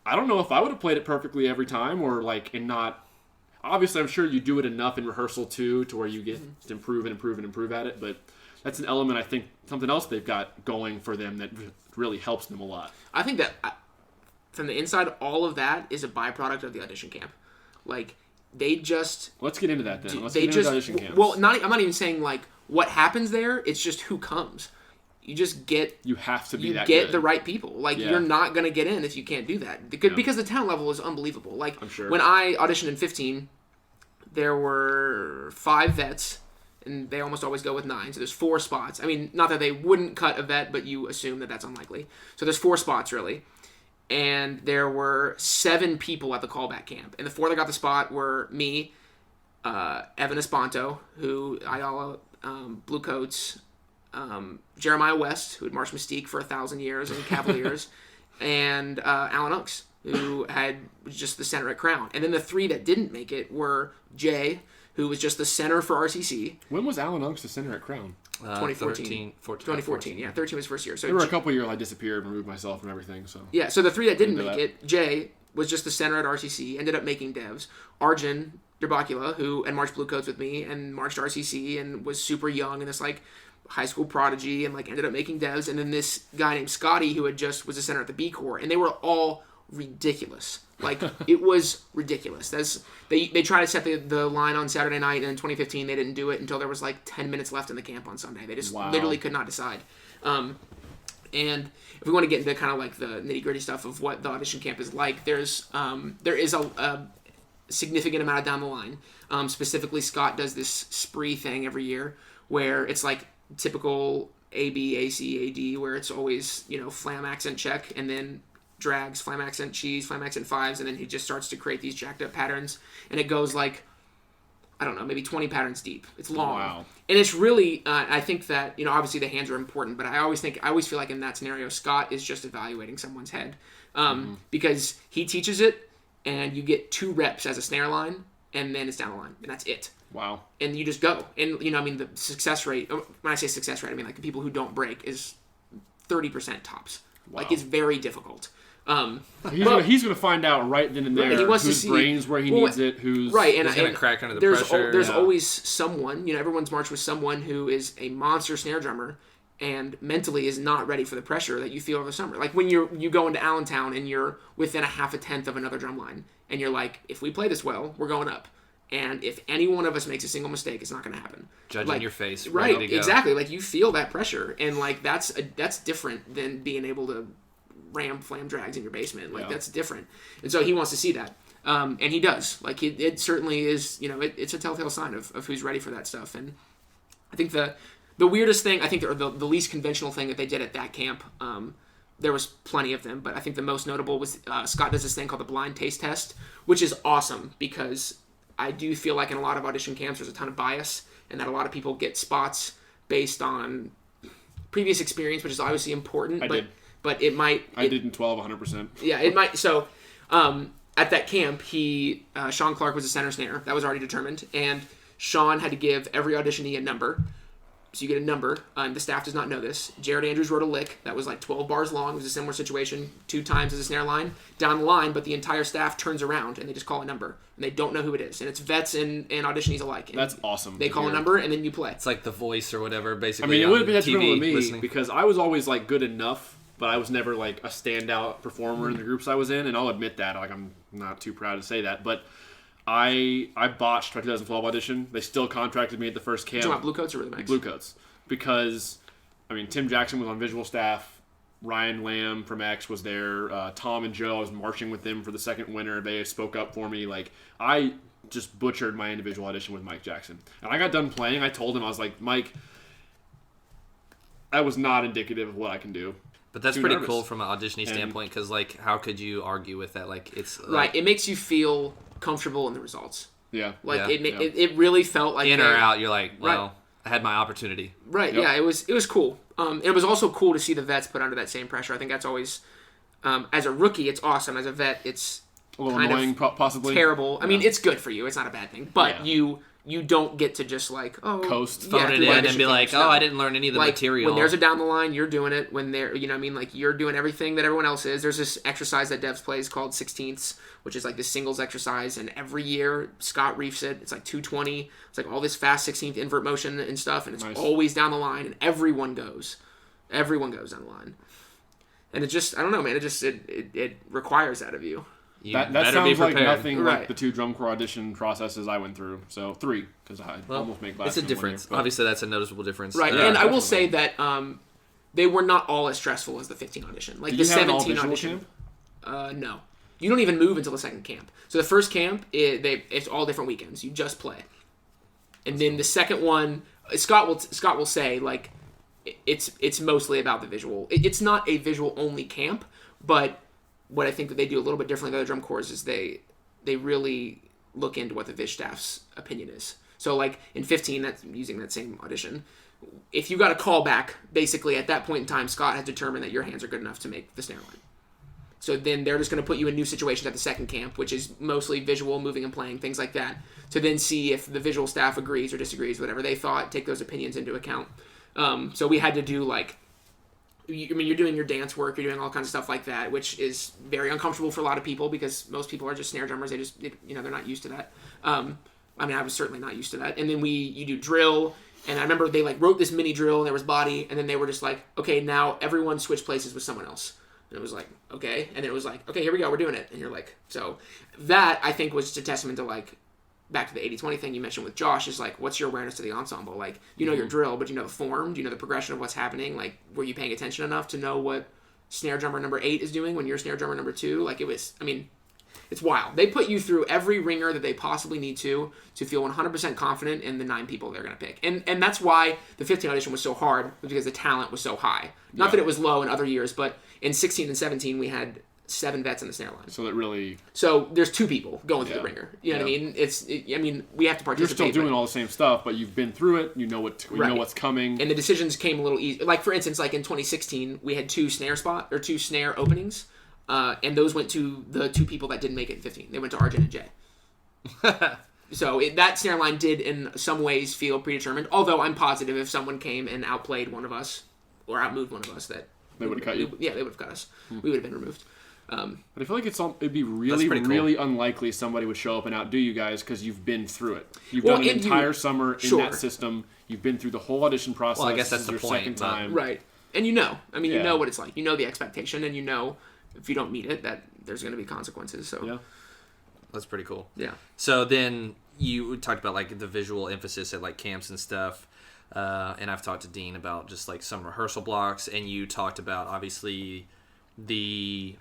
I don't know if I would have played it perfectly every time or like, and not. Obviously, I'm sure you do it enough in rehearsal too to where you get to improve at it. But that's an element, I think, something else they've got going for them that really helps them a lot. I think that from the inside, all of that is a byproduct of the audition camp. Like they just Let's get into that then. Let's they get into just the audition camps. well, I'm not even saying like what happens there. It's just who comes. You just get you have to be that get good. the right people. Like Yeah. you're not gonna get in if you can't do that because the talent level is unbelievable. Like I'm sure. when I auditioned in 15, there were 5 vets. And they almost always go with 9, so there's 4 spots. I mean, not that they wouldn't cut a vet, but you assume that that's unlikely. So there's 4 spots, really. And there were 7 people at the callback camp. And the 4 that got the spot were me, Evan Esponto, who Ayala, Bluecoats, Jeremiah West, who had marched Mystique for 1,000 years, and Cavaliers, and Alan Oaks. who was just the center at Crown. And then the 3 that didn't make it were Jay, who was just the center for RCC. When was Alan Unks the center at Crown? 2014. 2014, yeah. 13 was first year. So there were a couple years I disappeared, removed myself from everything. So yeah, so the 3 that didn't make it, Jay was just the center at RCC, ended up making devs. Arjun Derbacula, who and marched Bluecoats with me and marched RCC and was super young and this like high school prodigy and like ended up making devs. And then this guy named Scotty who was the center at the B Corps, and they were all ridiculous. Like it was ridiculous. They tried to set the line on Saturday night, and in 2015 they didn't do it until there was like 10 minutes left in the camp on Sunday. They just literally could not decide. And if we want to get into kind of like the nitty gritty stuff of what the audition camp is like, there is a significant amount of down the line. Specifically, Scott does this spree thing every year where it's like typical AB, AC, AD, where it's always, flam accent check and then drags, flam accent cheese, flam accent fives, and then he just starts to create these jacked up patterns. And it goes like, I don't know, maybe 20 patterns deep. It's long. Wow. And it's really, I think that, obviously the hands are important, but I always feel like in that scenario, Scott is just evaluating someone's head. Because he teaches it, and you get 2 reps as a snare line, and then it's down the line, and that's it. Wow. And you just go. And, the success rate, when I say success rate, I mean like the people who don't break is 30% tops. Wow. Like, it's very difficult. He's going to find out right then and there whose brain's where he needs it, who's right, and going to crack under the pressure. There's always someone, everyone's marched with someone who is a monster snare drummer and mentally is not ready for the pressure that you feel over the summer. Like when you go into Allentown and you're within a half a tenth of another drum line, and you're like, if we play this well, we're going up. And if any one of us makes a single mistake, it's not going to happen. Judging your face, right? Ready to go. Exactly. Like you feel that pressure, and like that's different than being able to ram flam drags in your basement. Like that's different. And so he wants to see that, and he does. Like it certainly is. It's a telltale sign of who's ready for that stuff. And I think the weirdest thing, I think, or the least conventional thing that they did at that camp. There was plenty of them, but I think the most notable was Scott does this thing called the blind taste test, which is awesome because I do feel like in a lot of audition camps there's a ton of bias, and that a lot of people get spots based on previous experience, which is obviously important. But it might... I did in 12, 100%. Yeah, it might... So, at that camp, Sean Clark was a center snare. That was already determined. And Sean had to give every auditionee a number. So you get a number. The staff does not know this. Jared Andrews wrote a lick that was like 12 bars long. It was a similar situation, 2 times as a snare line, down the line, but the entire staff turns around and they just call a number. And they don't know who it is. And it's vets and auditionees alike. And that's awesome. They call a number and then you play. It's like The Voice or whatever, basically. I mean, it would have been detrimental to me listening. because I was always like good enough, but I was never like a standout performer in the groups I was in, and I'll admit that. Like I'm not too proud to say that, but I botched my 2012 audition. They still contracted me at the first camp. Do you want Bluecoats or Rhythm X? Bluecoats. Because, I mean, Tim Jackson was on visual staff. Ryan Lamb from X was there. Tom and Joe, I was marching with them for the second winter. They spoke up for me. Like, I just butchered my individual audition with Mike Jackson. And I got done playing. I told him, I was like, Mike, that was not indicative of what I can do. But that's pretty cool from an auditioning standpoint, because, like, how could you argue with that? Like, it's... Right, it makes you feel comfortable in the results. Yeah. Like, it really felt like... In or out, you're like, well... Right. I had my opportunity. Right, yeah, it was cool. It was also cool to see the vets put under that same pressure. I think that's always, as a rookie, it's awesome. As a vet, it's a little annoying, possibly. Terrible. I mean, it's good for you. It's not a bad thing. But you don't get to just like, coast, phone it in and be like, I didn't learn any of the material. When there's a down the line, you're doing it. When they're, like you're doing everything that everyone else is. There's this exercise that Devs plays called 16ths, which is like this singles exercise. And every year, Scott reefs it. It's like 220. It's like all this fast 16th invert motion and stuff. And it's always down the line. And everyone goes. Everyone goes down the line. And it just, I don't know, man. It requires that of you. That sounds like nothing like the 2 drum corps audition processes I went through. So 3, because I almost made last. It's a difference. Obviously, that's a noticeable difference. Right, and I will say that they were not all as stressful as the 15 audition. Like the 17 audition. No. You don't even move until the second camp. So the first camp, it's all different weekends. You just play. And then the second one, Scott will say, like, it's mostly about the visual. It's not a visual-only camp, but... What I think that they do a little bit differently than other drum corps is they really look into what the Vish staff's opinion is. So like in 15, that's using that same audition. If you got a call back, basically at that point in time, Scott has determined that your hands are good enough to make the snare line. So then they're just going to put you in new situations at the second camp, which is mostly visual, moving and playing, things like that, to then see if the visual staff agrees or disagrees, whatever they thought, take those opinions into account. So we had to do you're doing your dance work, you're doing all kinds of stuff like that, which is very uncomfortable for a lot of people because most people are just snare drummers. They're not used to that. I was certainly not used to that. And then you do drill. And I remember they wrote this mini drill and there was body, and then they were just like, okay, now everyone switch places with someone else. And it was like, okay. And then it was like, okay, here we go, we're doing it. And you're like, so that I think was just a testament to back to the 80-20 thing you mentioned with Josh, is what's your awareness to the ensemble? You know your drill, but you know the form, do you know the progression of what's happening? Were you paying attention enough to know what snare drummer number 8 is doing when you're snare drummer number 2? It's wild. They put you through every ringer that they possibly need to feel 100% confident in the 9 people they're going to pick. And that's why the 15 audition was so hard, because the talent was so high. Not that it was low in other years, but in 16 and 17 we had 7 vets in the snare line. So there's 2 people going through the ringer. You know what I mean? We have to participate. You're still doing all the same stuff, but you've been through it. You know what's coming. And the decisions came a little easy. For instance, in 2016, we had 2 snare openings. And those went to the 2 people that didn't make it in 15. They went to Arjun and Jay. So that snare line did in some ways feel predetermined. Although I'm positive if someone came and outplayed one of us or outmoved one of us, that they would have cut you. Yeah, they would have cut us. We would have been removed. But I feel like it'd be really unlikely somebody would show up and outdo you guys because you've been through it. You've done an entire summer in that system. You've been through the whole audition process. Well, I guess that's your the point, second time. Right. And you know what it's like. You know the expectation, and you know if you don't meet it, that there's going to be consequences. So yeah, that's pretty cool. Yeah. So then you talked about the visual emphasis at camps and stuff, and I've talked to Dean about just some rehearsal blocks, and you talked about obviously the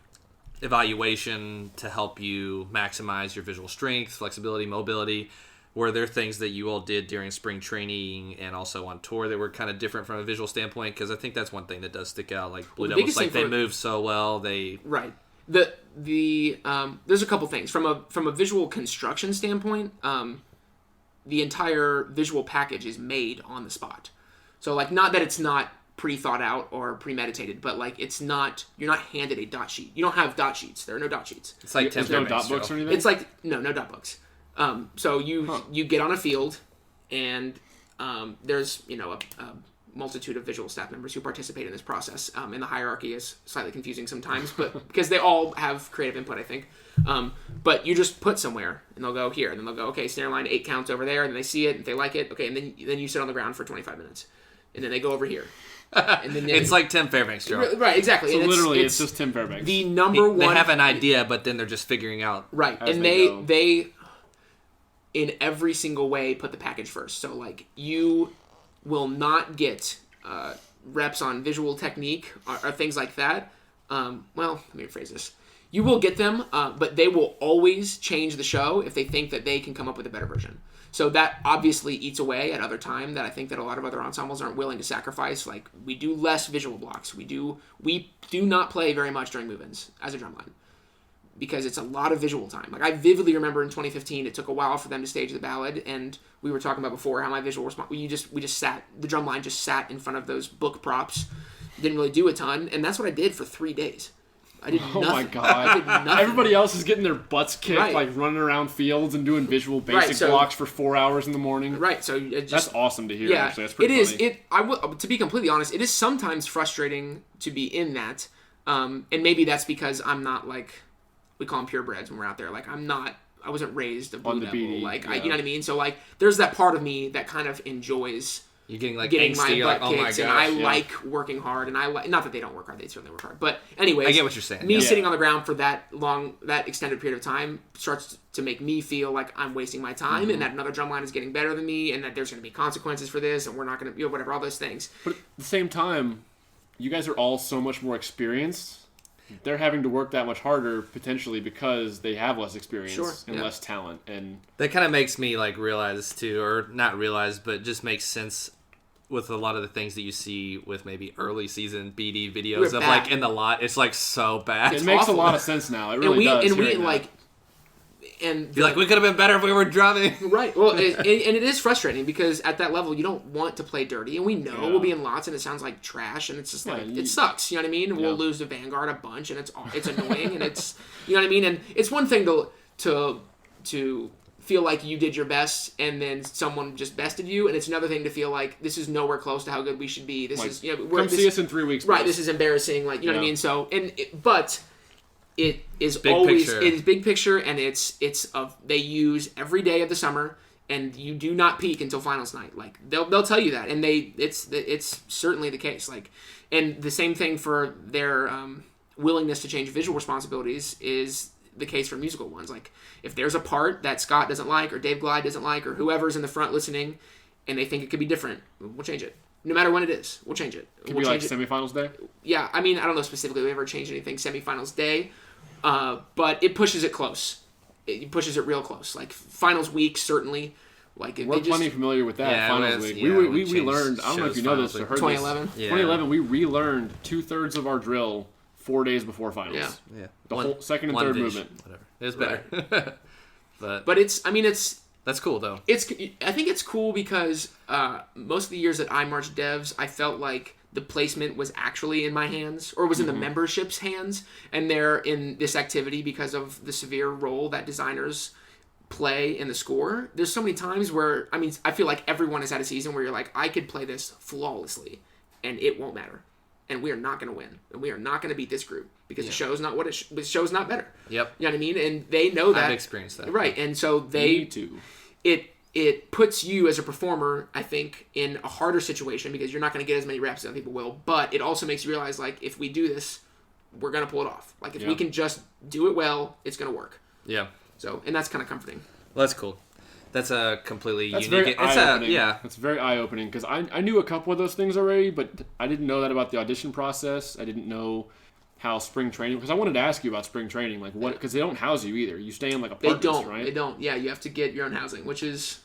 evaluation to help you maximize your visual strength, flexibility, mobility. Were there things that you all did during spring training and also on tour that were kind of different from a visual standpoint? Because I think that's one thing that does stick out. Blue Devils, they move so well. Right. There's a couple things from a visual construction standpoint. The entire visual package is made on the spot. So not that it's not pre-thought out or premeditated, but it's not, you're not handed a dot sheet. You don't have dot sheets. There are no dot sheets. It's there's no dot books or anything? It's no dot books. So you get on a field, and there's a multitude of visual staff members who participate in this process. And the hierarchy is slightly confusing sometimes, but because they all have creative input, I think. But you just put somewhere, and they'll go here, and then they'll go, okay, snare line 8 counts over there, and they see it, and they like it, okay, and then you sit on the ground for 25 minutes, and then they go over here. And then it's like Tim Fairbanks, Joe. Right, exactly. So and it's just Tim Fairbanks. The number one. They have an idea, but then they're just figuring out. Right, and they in every single way put the package first. So you will not get reps on visual technique or things like that. Well, let me rephrase this. You will get them, but they will always change the show if they think that they can come up with a better version. So that obviously eats away at other time that I think that a lot of other ensembles aren't willing to sacrifice. We do less visual blocks. We do not play very much during move-ins as a drumline because it's a lot of visual time. I vividly remember in 2015, it took a while for them to stage the ballad, and we were talking about before how my visual response. We just sat. The drumline just sat in front of those book props, didn't really do a ton, and that's what I did for 3 days. I did nothing. Oh my god! I did nothing. Everybody else is getting their butts kicked, running around fields and doing visual basic blocks for 4 hours in the morning. Right. So that's awesome to hear. Yeah, actually, that's pretty funny. To be completely honest, it is sometimes frustrating to be in that, and maybe that's because I'm not we call them purebreds when we're out there. I wasn't raised a Blue Devil. You know what I mean? So there's that part of me that kind of enjoys. You're getting angsty, my butt kicks, and I like working hard, and I not that they don't work hard, they certainly work hard. But anyways, I get what you're saying. Me sitting on the ground for that extended period of time starts to make me feel like I'm wasting my time, and that another drumline is getting better than me, and that there's going to be consequences for this, and we're not going to, whatever, all those things. But at the same time, you guys are all so much more experienced. They're having to work that much harder potentially because they have less experience and less talent, and that kind of makes me realize too, or not realize, but just makes sense with a lot of the things that you see with maybe early season BD videos of in the lot. It's so bad. It makes awful. A lot of sense now. It really does. And we And You're like, we could have been better if we were drumming. right. Well, and it is frustrating because at that level, you don't want to play dirty, and we know we'll be in lots, and it sounds like trash, and it's just like it sucks. You know what I mean? And we'll lose to Vanguard a bunch, and it's annoying, and it's you know what I mean. And it's one thing to feel like you did your best, and then someone just bested you, and it's another thing to feel like this is nowhere close to how good we should be. This is come see us in 3 weeks. Right. This is embarrassing. Like you know what I mean. So but. It is big always picture. it is big picture, and they use every day of the summer, and you do not peak until finals night. Like they'll tell you that, and it's certainly the case. Like, and the same thing for their willingness to change visual responsibilities is the case for musical ones. Like if there's a part that Scott doesn't like, or Dave Glide doesn't like, or whoever's in the front listening, and they think it could be different, we'll change it. No matter when it is, we'll change it. Could be like semifinals day. Yeah, I mean I don't know specifically if we ever changed anything semifinals day. But it pushes it close. It pushes it real close. Like finals week, certainly. Like we're plenty familiar with that. Yeah, finals week. Yeah, we learned. I don't know if you know this or heard 2011. this. 2011, we relearned 2/3 of our drill 4 days before finals. Yeah. The whole second and third movement. Whatever. It was better. But it's. I mean, it's. That's cool though. I think it's cool because most of the years that I marched devs, I felt like the placement was actually in my hands, or was in the membership's hands, and they're in this activity because of the severe role that designers play in the score. There's so many times where, I mean, I feel like everyone has had a season where you're like, I could play this flawlessly, and it won't matter, and we are not going to win, and we are not going to beat this group because the show's not what the show's not better. Yep. You know what I mean? And they know that. I've experienced that. Right, and so they need to. It puts you as a performer, I think, in a harder situation because you're not going to get as many reps as other people will. But it also makes you realize, like, if we do this, we're going to pull it off. Like, if we can just do it well, it's going to work. Yeah. So, and that's kind of comforting. Well, that's cool. That's a completely That's unique. Very eye-opening. Yeah. It's very eye-opening because I knew a couple of those things already, but I didn't know that about the audition process. I didn't know how spring training, because I wanted to ask you about spring training, like what, because they don't house you either. You stay in like apartments, right? They don't. Yeah, you have to get your own housing, which is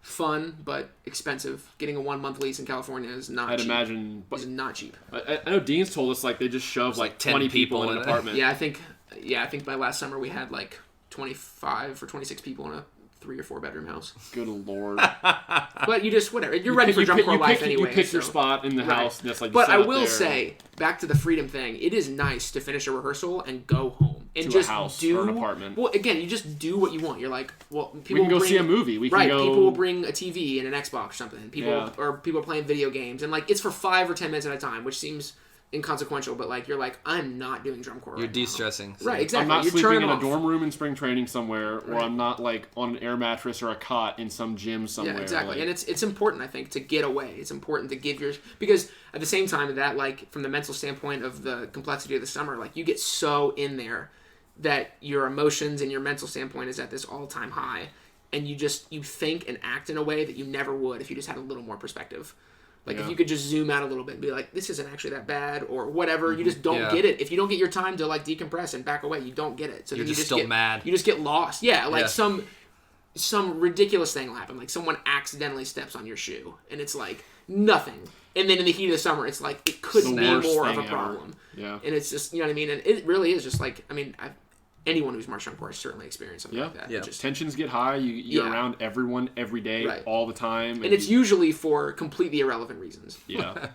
fun but expensive. Getting a 1 month lease in California is not cheap. I'd imagine, but is not cheap. I know Dean's told us like they just shove like 20 people in an apartment. Yeah, I think by last summer we had like 25 or 26 people in a 3 or 4 bedroom house. Good lord. But you just, whatever. You're ready for drum corps life anyway. You pick your spot in the house. And that's like. But I will say, back to the freedom thing, it is nice to finish a rehearsal and go home and to just a house do or an apartment. Well, again, you just do what you want. You're like, well, people we can go bring, see a movie. We can go. People will bring a TV and an Xbox or something. People are playing video games, and like it's for 5 or 10 minutes at a time, which seems inconsequential, but like you're like, I'm not doing drum corps. You're de-stressing. Right, exactly. I'm not You're sleeping in turning a off. dorm room in spring training somewhere, or I'm not like on an air mattress or a cot in some gym somewhere. Yeah, exactly. Like, And it's important, I think, to get away. It's important to give your, because at the same time that, like, from the mental standpoint of the complexity of the summer, like you get so in there that your emotions and your mental standpoint is at this all-time high, and you think and act in a way that you never would if you just had a little more perspective. Like, if you could just zoom out a little bit and be like, this isn't actually that bad, or whatever. You just don't get it. If you don't get your time to, like, decompress and back away, you don't get it. So You're then just still mad. You just get lost. Yeah, like some ridiculous thing will happen. Like, someone accidentally steps on your shoe, and it's, like, nothing. And then in the heat of the summer, it's like, it couldn't be more of a problem. Yeah. And it's just, you know what I mean? And it really is just, like, I mean, anyone who's marched drum corps has certainly experienced something like that. Yeah. Just, tensions get high. You're around everyone every day, all the time. And it's usually for completely irrelevant reasons. Yeah.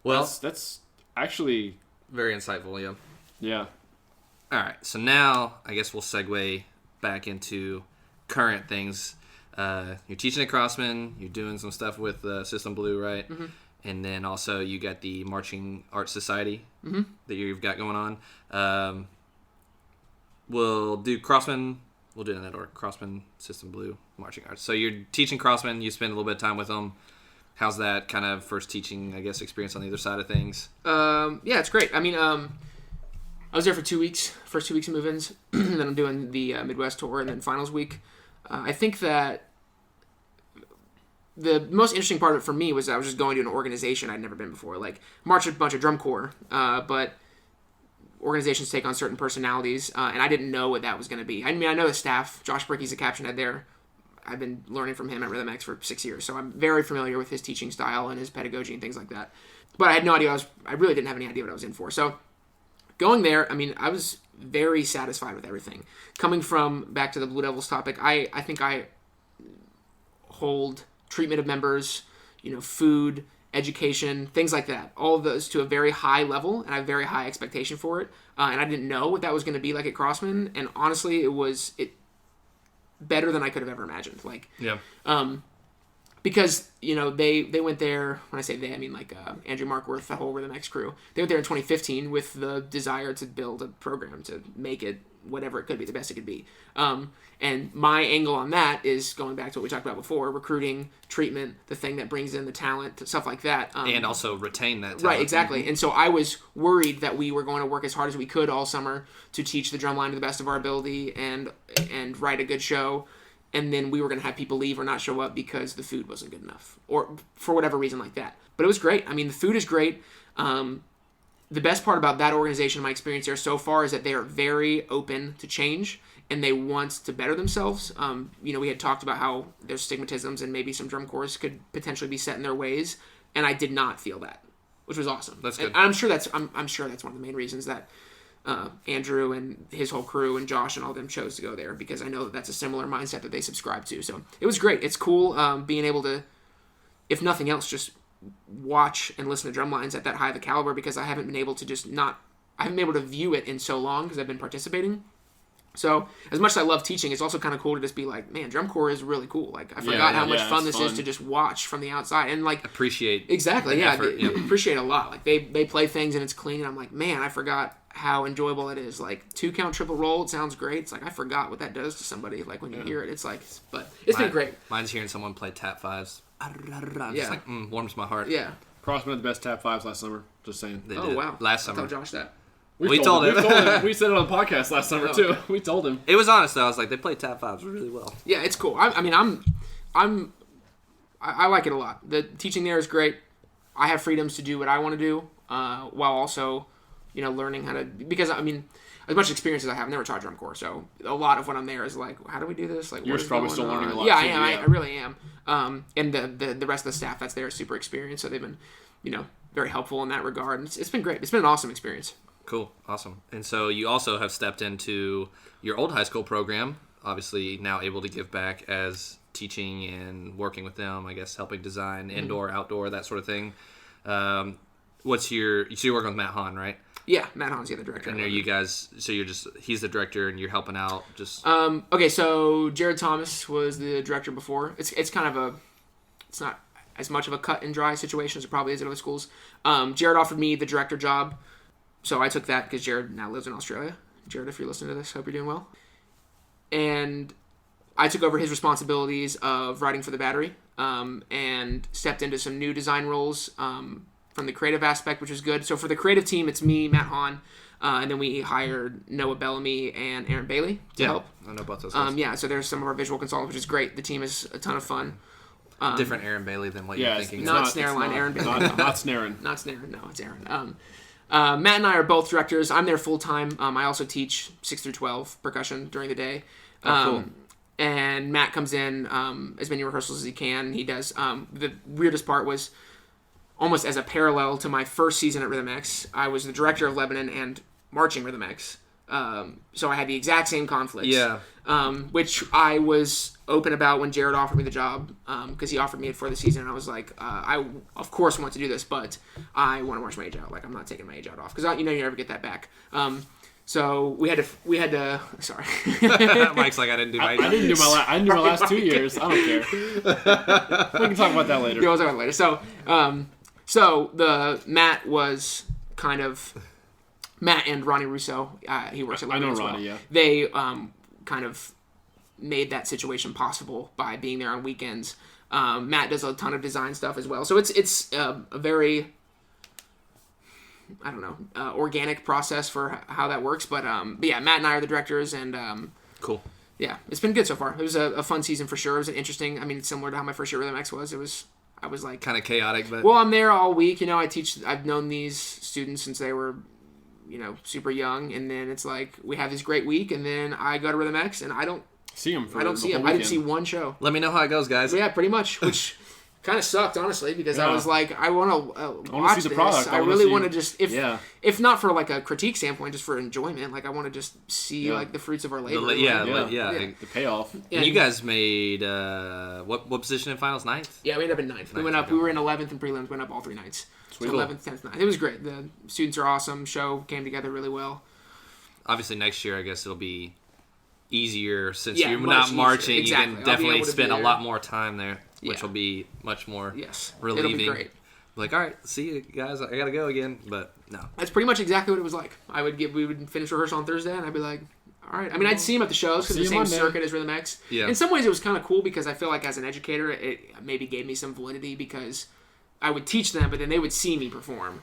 Well, that's actually very insightful, yeah. Yeah. All right, so now I guess we'll segue back into current things. You're teaching at Crossman. You're doing some stuff with System Blue, right? Mm-hmm. And then also you got the Marching Arts Society that you've got going on. We'll do Crossman. We'll do it in that order. Crossman, System Blue, Marching Arts. So you're teaching Crossman. You spend a little bit of time with them. How's that kind of first teaching, I guess, experience on the other side of things? Yeah, it's great. I mean, I was there for 2 weeks, first 2 weeks of move-ins. Then I'm doing the Midwest tour and then finals week. I think that the most interesting part of it for me was I was just going to an organization I'd never been before. Like, march a bunch of drum corps, but organizations take on certain personalities, and I didn't know what that was going to be. I mean, I know the staff. Josh Brickey's the caption head there. I've been learning from him at Rhythm X for 6 years, so I'm very familiar with his teaching style and his pedagogy and things like that. But I had no idea I really didn't have any idea what I was in for. So going there, I mean, I was very satisfied with everything. Coming from, back to the Blue Devils topic, I think I hold treatment of members, food, education, things like that, all of those to a very high level, and I have very high expectation for it. And I didn't know what that was going to be like at Crossman, and honestly, it was better than I could have ever imagined. Because they went there. When I say they, I mean Andrew Markworth, the whole Rhythm X crew. They went there in 2015 with the desire to build a program to make it whatever it could be, the best it could be. And my angle on that is going back to what we talked about before: recruiting, treatment, the thing that brings in the talent, stuff like that, and also retain that talent. Right, exactly. And so I was worried that we were going to work as hard as we could all summer to teach the drumline to the best of our ability and write a good show. And then we were going to have people leave or not show up because the food wasn't good enough, or for whatever reason like that. But it was great. I mean, the food is great. The best part about that organization, my experience there so far, is that they are very open to change and they want to better themselves. We had talked about how there's stigmatisms and maybe some drum corps could potentially be set in their ways, and I did not feel that, which was awesome. That's good. And I'm sure that's one of the main reasons that Andrew and his whole crew and Josh and all of them chose to go there, because I know that that's a similar mindset that they subscribe to. So it was great. It's cool being able to, if nothing else, just watch and listen to drum lines at that high of a caliber, because I haven't been able to view it in so long because I've been participating. So as much as I love teaching, it's also kind of cool to just be like, man, drum corps is really cool. Like I forgot how much fun this is to just watch from the outside and like appreciate. Exactly. Yeah. Effort, Appreciate it a lot. Like they play things and it's clean. And I'm like, man, I forgot how enjoyable it is. Like 2-count triple roll, it sounds great. It's like I forgot what that does to somebody. Like when you hear it, it's like, but it's been great. Mine's hearing someone play tap fives. Just like warms my heart. Yeah. Crossman had the best tap fives last summer. Just saying. They did. Wow. Last summer. I told Josh that. We told him. We said it on the podcast last summer too. We told him. It was honest though. I was like, they play tap fives really well. Yeah, it's cool. I like it a lot. The teaching there is great. I have freedoms to do what I want to do, while also, learning how to. Because I mean, as much experience as I have, I've never taught drum corps, so a lot of what I'm there is like, how do we do this? Like, you're probably still learning a lot. Yeah, I am. I really am. And the rest of the staff that's there is super experienced, so they've been, very helpful in that regard. And it's been great. It's been an awesome experience. Cool. Awesome. And so you also have stepped into your old high school program, obviously now able to give back as teaching and working with them, I guess, helping design indoor, outdoor, that sort of thing. So you're working with Matt Hahn, right? Yeah, Matt Hahn's the other director. And are you guys, so he's the director and you're helping out just... Okay, so Jared Thomas was the director before. It's kind of it's not as much of a cut and dry situation as it probably is at other schools. Jared offered me the director job, so I took that because Jared now lives in Australia. Jared, if you're listening to this, hope you're doing well. And I took over his responsibilities of writing for the Battery, and stepped into some new design roles from the creative aspect, which is good. So for the creative team, it's me, Matt Hahn, and then we hired Noah Bellamy and Aaron Bailey to help. I know about those guys. So there's some of our visual consultants, which is great. The team is a ton of fun. Different Aaron Bailey than what you're thinking. Not snare line, Aaron Bailey. Not snaring. Not snaring, no, it's Aaron. Matt and I are both directors. I'm there full time. I also teach 6 through 12 percussion during the day. Cool. And Matt comes in as many rehearsals as he can. He does. The weirdest part was almost as a parallel to my first season at Rhythm X, I was the director of Lebanon and marching Rhythm X. So I had the exact same conflicts. Yeah. Which I was open about when Jared offered me the job, because he offered me it for the season, and I was like, I of course want to do this, but I want to march my age out. Like, I'm not taking my age out off, because you never get that back. So we had to. Sorry. Mike's like, I didn't do my age out. I didn't do my last 2 years. I don't care. We can talk about that later. Yeah, we'll talk about it later. So the Matt was kind of. Matt and Ronnie Russo, he works at Lebanon as well. Ronnie, yeah. They kind of made that situation possible by being there on weekends. Matt does a ton of design stuff as well. So it's a very, organic process for how that works. But yeah, Matt and I are the directors, and cool. Yeah, it's been good so far. It was a fun season for sure. It was an interesting. I mean, it's similar to how my first year Rhythm X was. I was like kind of chaotic, but well, I'm there all week. I've known these students since they were, super young, and then it's like we have this great week, and then I go to Rhythm X, and I don't see them. I didn't see one show. Let me know how it goes, guys. Yeah, pretty much. Which kind of sucked, honestly, because I Yeah. was like, I want to watch see the this. product. I really want to just, Yeah. if not for like a critique standpoint, just for enjoyment. Like I want to just see Yeah. like the fruits of our labor. The payoff. And you guys made what position in finals? Ninth? Yeah, we ended up in ninth. We went up. okay. We were in 11th and prelims. Went up all 3 nights. Sweet. So 11th, 10th, 9th. It was great. The students are awesome. Show came together really well. Obviously, next year I guess it'll be easier since Yeah, you're much not easier. marching. Exactly. You I'll can be definitely able to spend be a there. lot more time there, which Yeah. will be much more Yes, relieving. it'll be great. Like, all right, see you guys. I gotta go again, but no. That's pretty much exactly what it was like. We would finish rehearsal on Thursday, and I'd be like, all right. I mean, I'd see him at the shows because See the you same Monday. circuit as Rhythm X. Yeah. In some ways, it was kind of cool because I feel like as an educator, it maybe gave me some validity because I would teach them, but then they would see me perform.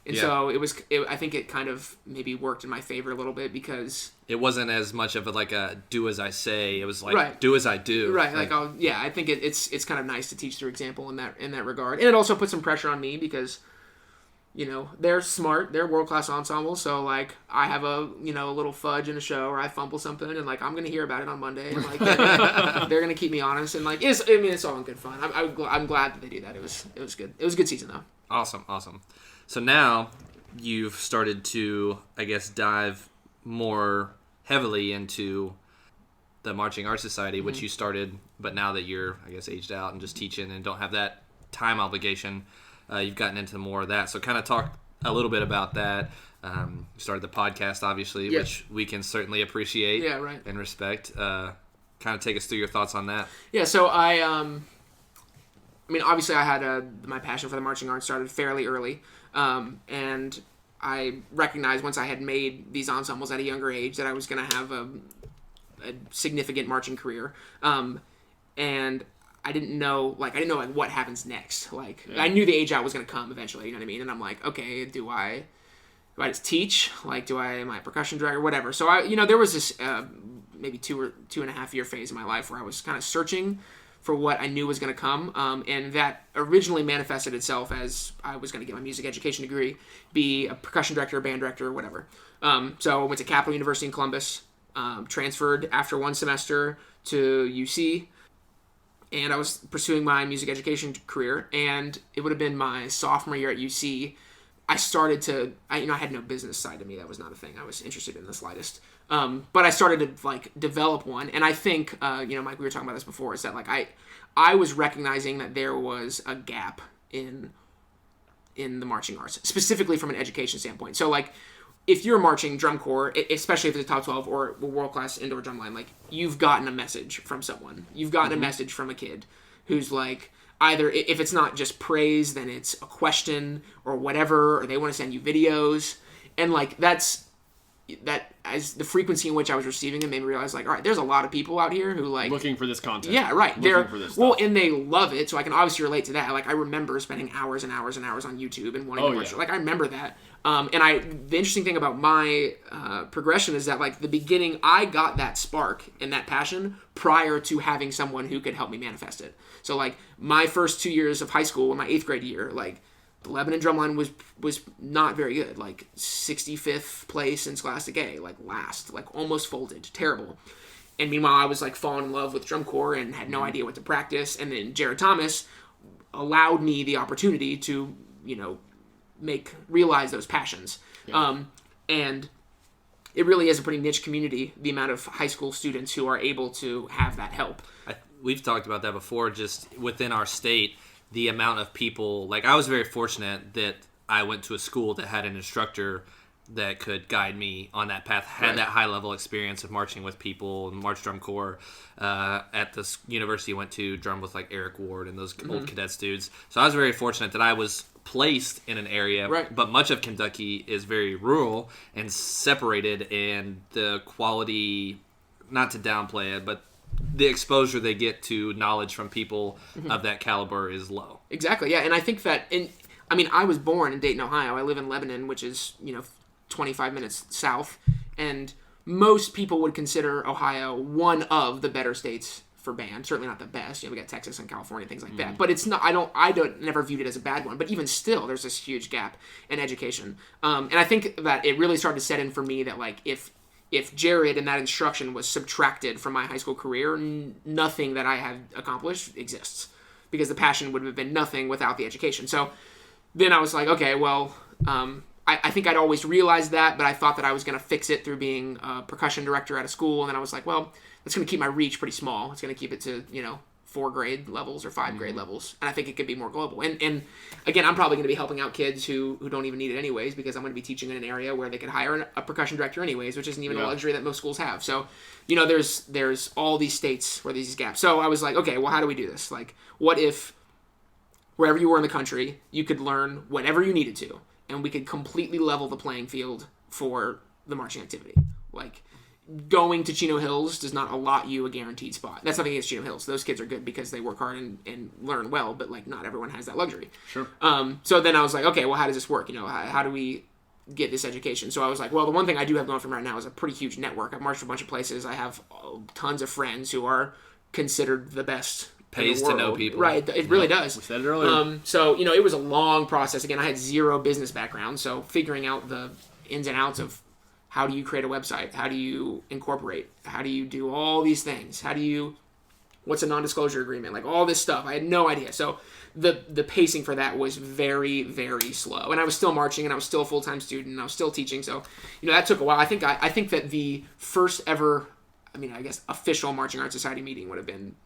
And Yeah. so I think it kind of maybe worked in my favor a little bit because It wasn't as much of a do as I say. It was like Right. do as I do. right, I think it's kind of nice to teach through example in that regard, and it also puts some pressure on me because, they're smart, they're world class ensemble, so like I have a little fudge in a show or I fumble something, and like I'm gonna hear about it on Monday, and like they're gonna keep me honest, and like it's all in good fun. I'm glad that they do that. It was good. It was a good season though. Awesome. So now you've started to, I guess, dive more heavily into the Marching Arts Society, which you started, but now that you're, I guess, aged out and just teaching and don't have that time obligation, you've gotten into more of that. So kind of talk a little bit about that. You started the podcast, obviously, Yeah. which we can certainly appreciate Yeah, right. and respect. Kind of take us through your thoughts on that. Yeah, so I mean, obviously, I had my passion for the marching arts started fairly early, and I recognized once I had made these ensembles at a younger age that I was going to have a significant marching career, and I didn't know what happens next. Like, I knew the age out was going to come eventually. You know what I mean? And I'm like, okay, do I just teach? Like, am I a percussion director? Whatever. So there was this maybe 2.5 year phase in my life where I was kind of searching for what I knew was going to come, and that originally manifested itself as I was going to get my music education degree, be a percussion director, band director, whatever. So I went to Capital University in Columbus, transferred after one semester to UC, and I was pursuing my music education career, and it would have been my sophomore year at UC. I started to, I had no business side to me. That was not a thing I was interested in the slightest. But I started to develop one, and I think, Mike, we were talking about this before. Is that I was recognizing that there was a gap in the marching arts, specifically from an education standpoint. So if you're marching drum corps, especially if it's a top 12 or a world class indoor drumline, you've gotten a message from someone. You've gotten a message from a kid who's either if it's not just praise, then it's a question or whatever, or they want to send you videos, and that as the frequency in which I was receiving them made me realize all right, there's a lot of people out here who looking for this content. Yeah, right. Looking for this well, stuff. and they love it, so I can obviously relate to that. I remember spending hours and hours and hours on YouTube and wanting to watch. Yeah. I remember that. And the interesting thing about my progression is that the beginning, I got that spark and that passion prior to having someone who could help me manifest it. So my first 2 years of high school, in my 8th grade year, the Lebanon drumline was not very good. 65th place in Scholastic A, last, almost folded, terrible. And meanwhile, I was falling in love with drum corps and had no idea what to practice. And then Jared Thomas allowed me the opportunity to, realize those passions. Yeah. And it really is a pretty niche community, the amount of high school students who are able to have that help. We've talked about that before, just within our state, the amount of people, I was very fortunate that I went to a school that had an instructor that could guide me on that path, had that high level experience of marching with people and march drum corps. At the university I went to, drum with Eric Ward and those old cadets dudes. So I was very fortunate that I was placed in an area, but much of Kentucky is very rural and separated, and the quality, not to downplay it, but the exposure they get to knowledge from people of that caliber is low. Exactly, yeah. And I think that, I was born in Dayton, Ohio. I live in Lebanon, which is, 25 minutes south. And most people would consider Ohio one of the better states for band. Certainly not the best. We got Texas and California, things like that. But it's not, I don't never viewed it as a bad one. But even still, there's this huge gap in education. And I think that it really started to set in for me that, if Jared and that instruction was subtracted from my high school career, nothing that I have accomplished exists. because the passion would have been nothing without the education. So then I was like, okay, well, I think I'd always realized that, but I thought that I was going to fix it through being a percussion director at a school. And then I was like, well, that's going to keep my reach pretty small. It's going to keep it to, 4 grade levels or 5 grade levels. And I think it could be more global. And again, I'm probably going to be helping out kids who don't even need it anyways, because I'm going to be teaching in an area where they could hire a percussion director anyways, which isn't even a luxury that most schools have. So, there's all these states where there's these gaps. So I was like, okay, well, how do we do this? Like, what if wherever you were in the country, you could learn whatever you needed to, and we could completely level the playing field for the marching activity? Like, going to Chino Hills does not allot you a guaranteed spot. That's nothing against Chino Hills. Those kids are good because they work hard and learn well, but like not everyone has that luxury. Sure. So then I was like, okay, well, how does this work? How do we get this education? So I was like, well, the one thing I do have going for me right now is a pretty huge network. I've marched a bunch of places. I have tons of friends who are considered the best. Pays to know people. Right, it really does. We said it earlier. So, it was a long process. Again, I had zero business background, so figuring out the ins and outs of how do you create a website? How do you incorporate? How do you do all these things? What's a non-disclosure agreement? Like all this stuff. I had no idea. So the pacing for that was very, very slow. And I was still marching, and I was still a full-time student, and I was still teaching. So, that took a while. I think that the first ever, I guess, official Marching Arts Society meeting would have been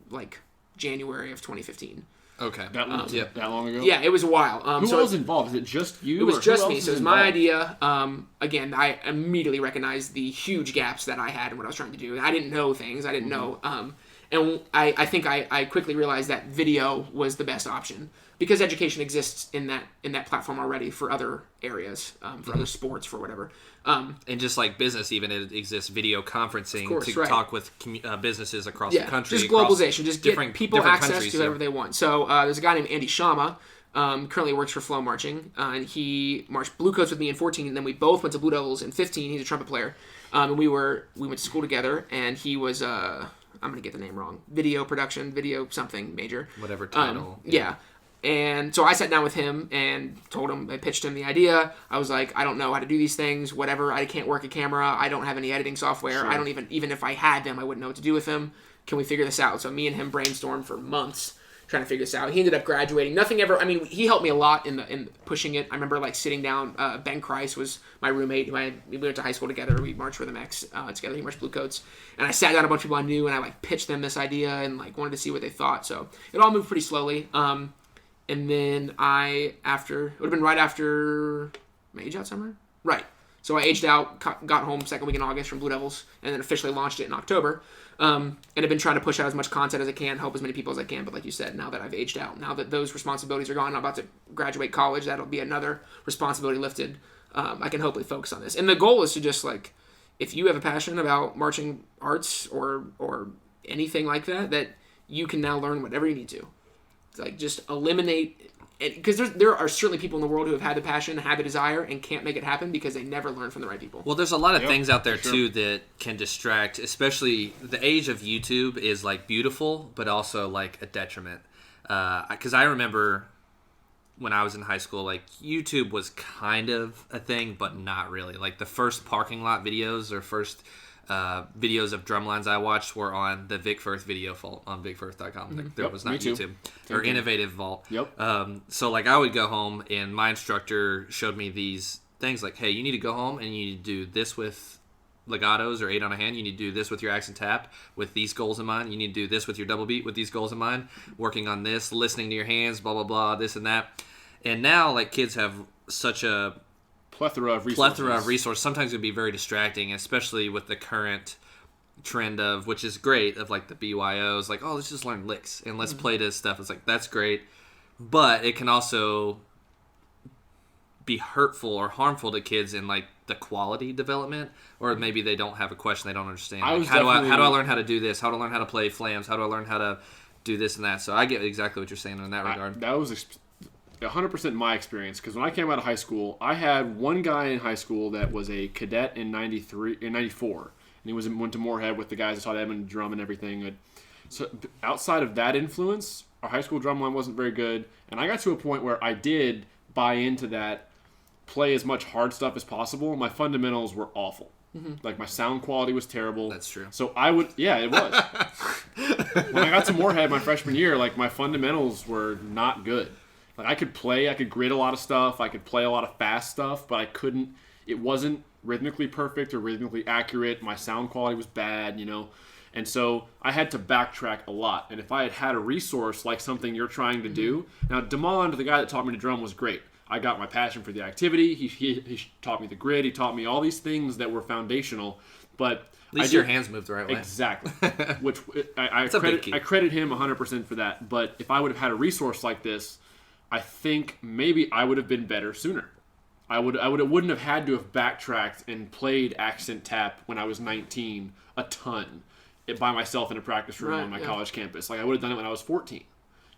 like January of 2015. Okay. That long ago? Yeah, it was a while. Who was involved? Is it just you? It was just me. So it was my involved? idea. Again, I immediately recognized the huge gaps that I had in what I was trying to do. I didn't know things. I didn't know. And I think I quickly realized that video was the best option, because education exists in that platform already for other areas, for other sports, for whatever. And just like business, even it exists video conferencing course, to right. talk with businesses across the country. Just globalization, just get people access countries, to whatever they want. So there's a guy named Andy Shama, currently works for Flow Marching, and he marched Bluecoats with me in 14, and then we both went to Blue Devils in 15. He's a trumpet player, and we went to school together, and he was I'm gonna get the name wrong. Video production, video something major. Whatever title. Yeah. And so I sat down with him and I pitched him the idea. I was like, I don't know how to do these things, whatever. I can't work a camera. I don't have any editing software. Sure. I don't even if I had them, I wouldn't know what to do with them. Can we figure this out? So me and him brainstormed for months trying to figure this out. He ended up graduating. He helped me a lot in pushing it. I remember like sitting down. Ben Kreis was my roommate. We went to high school together. We marched with MX together. He marched Bluecoats. And I sat down a bunch of people I knew, and I like pitched them this idea and like wanted to see what they thought. So it all moved pretty slowly. And then it would have been right after my age out summer? Right. So I aged out, got home second week in August from Blue Devils, and then officially launched it in October. And I've been trying to push out as much content as I can, help as many people as I can. But like you said, now that I've aged out, now that those responsibilities are gone, I'm about to graduate college, that'll be another responsibility lifted. I can hopefully focus on this. And the goal is to just like, if you have a passion about marching arts or anything like that you can now learn whatever you need to. Like just eliminate, because there are certainly people in the world who have had the passion, had the desire, and can't make it happen because they never learn from the right people. Well, there's a lot of things out there too that can distract. Especially the age of YouTube is like beautiful, but also like a detriment. Because I remember when I was in high school, like YouTube was kind of a thing, but not really. Like the first parking lot videos or first videos of drumlines I watched were on the Vic Firth video vault on VicFirth.com. Like, there was not YouTube or Innovative Vault. Yep. So like I would go home and my instructor showed me these things like, hey, you need to go home and you need to do this with legatos or 8 on a hand. You need to do this with your accent tap with these goals in mind. You need to do this with your double beat with these goals in mind. Working on this, listening to your hands, blah, blah, blah, this and that. And now like kids have such a plethora of resources. Sometimes it can be very distracting, especially with the current trend of, which is great, of like the BYOs, like, oh, let's just learn licks and let's play this stuff. It's like, that's great. But it can also be hurtful or harmful to kids in like the quality development, or maybe they don't have a question they don't understand. Like, how do I learn how to do this? How do I learn how to play flams? How do I learn how to do this and that? So I get exactly what you're saying in that regard. That was 100% my experience, because when I came out of high school, I had one guy in high school that was a cadet in 94, and he went to Moorhead with the guys that taught Edmund drum and everything. So outside of that influence, our high school drumline wasn't very good, and I got to a point where I did buy into that, play as much hard stuff as possible. My fundamentals were awful. Like, my sound quality was terrible. That's true. So I would, yeah, it was. When I got to Moorhead my freshman year, like, my fundamentals were not good. Like, I could grid a lot of stuff, I could play a lot of fast stuff, but it wasn't rhythmically perfect or rhythmically accurate. My sound quality was bad, And so I had to backtrack a lot. And if I had had a resource like something you're trying to do, now Damond, the guy that taught me to drum, was great. I got my passion for the activity. He taught me the grid. He taught me all these things that were foundational. But at least your hands moved the right way. Exactly. Which I credit him 100% for that. But if I would have had a resource like this, I think maybe I would have been better sooner. I wouldn't have had to have backtracked and played accent tap when I was 19 a ton by myself in a practice room on my college campus. Like, I would have done it when I was 14.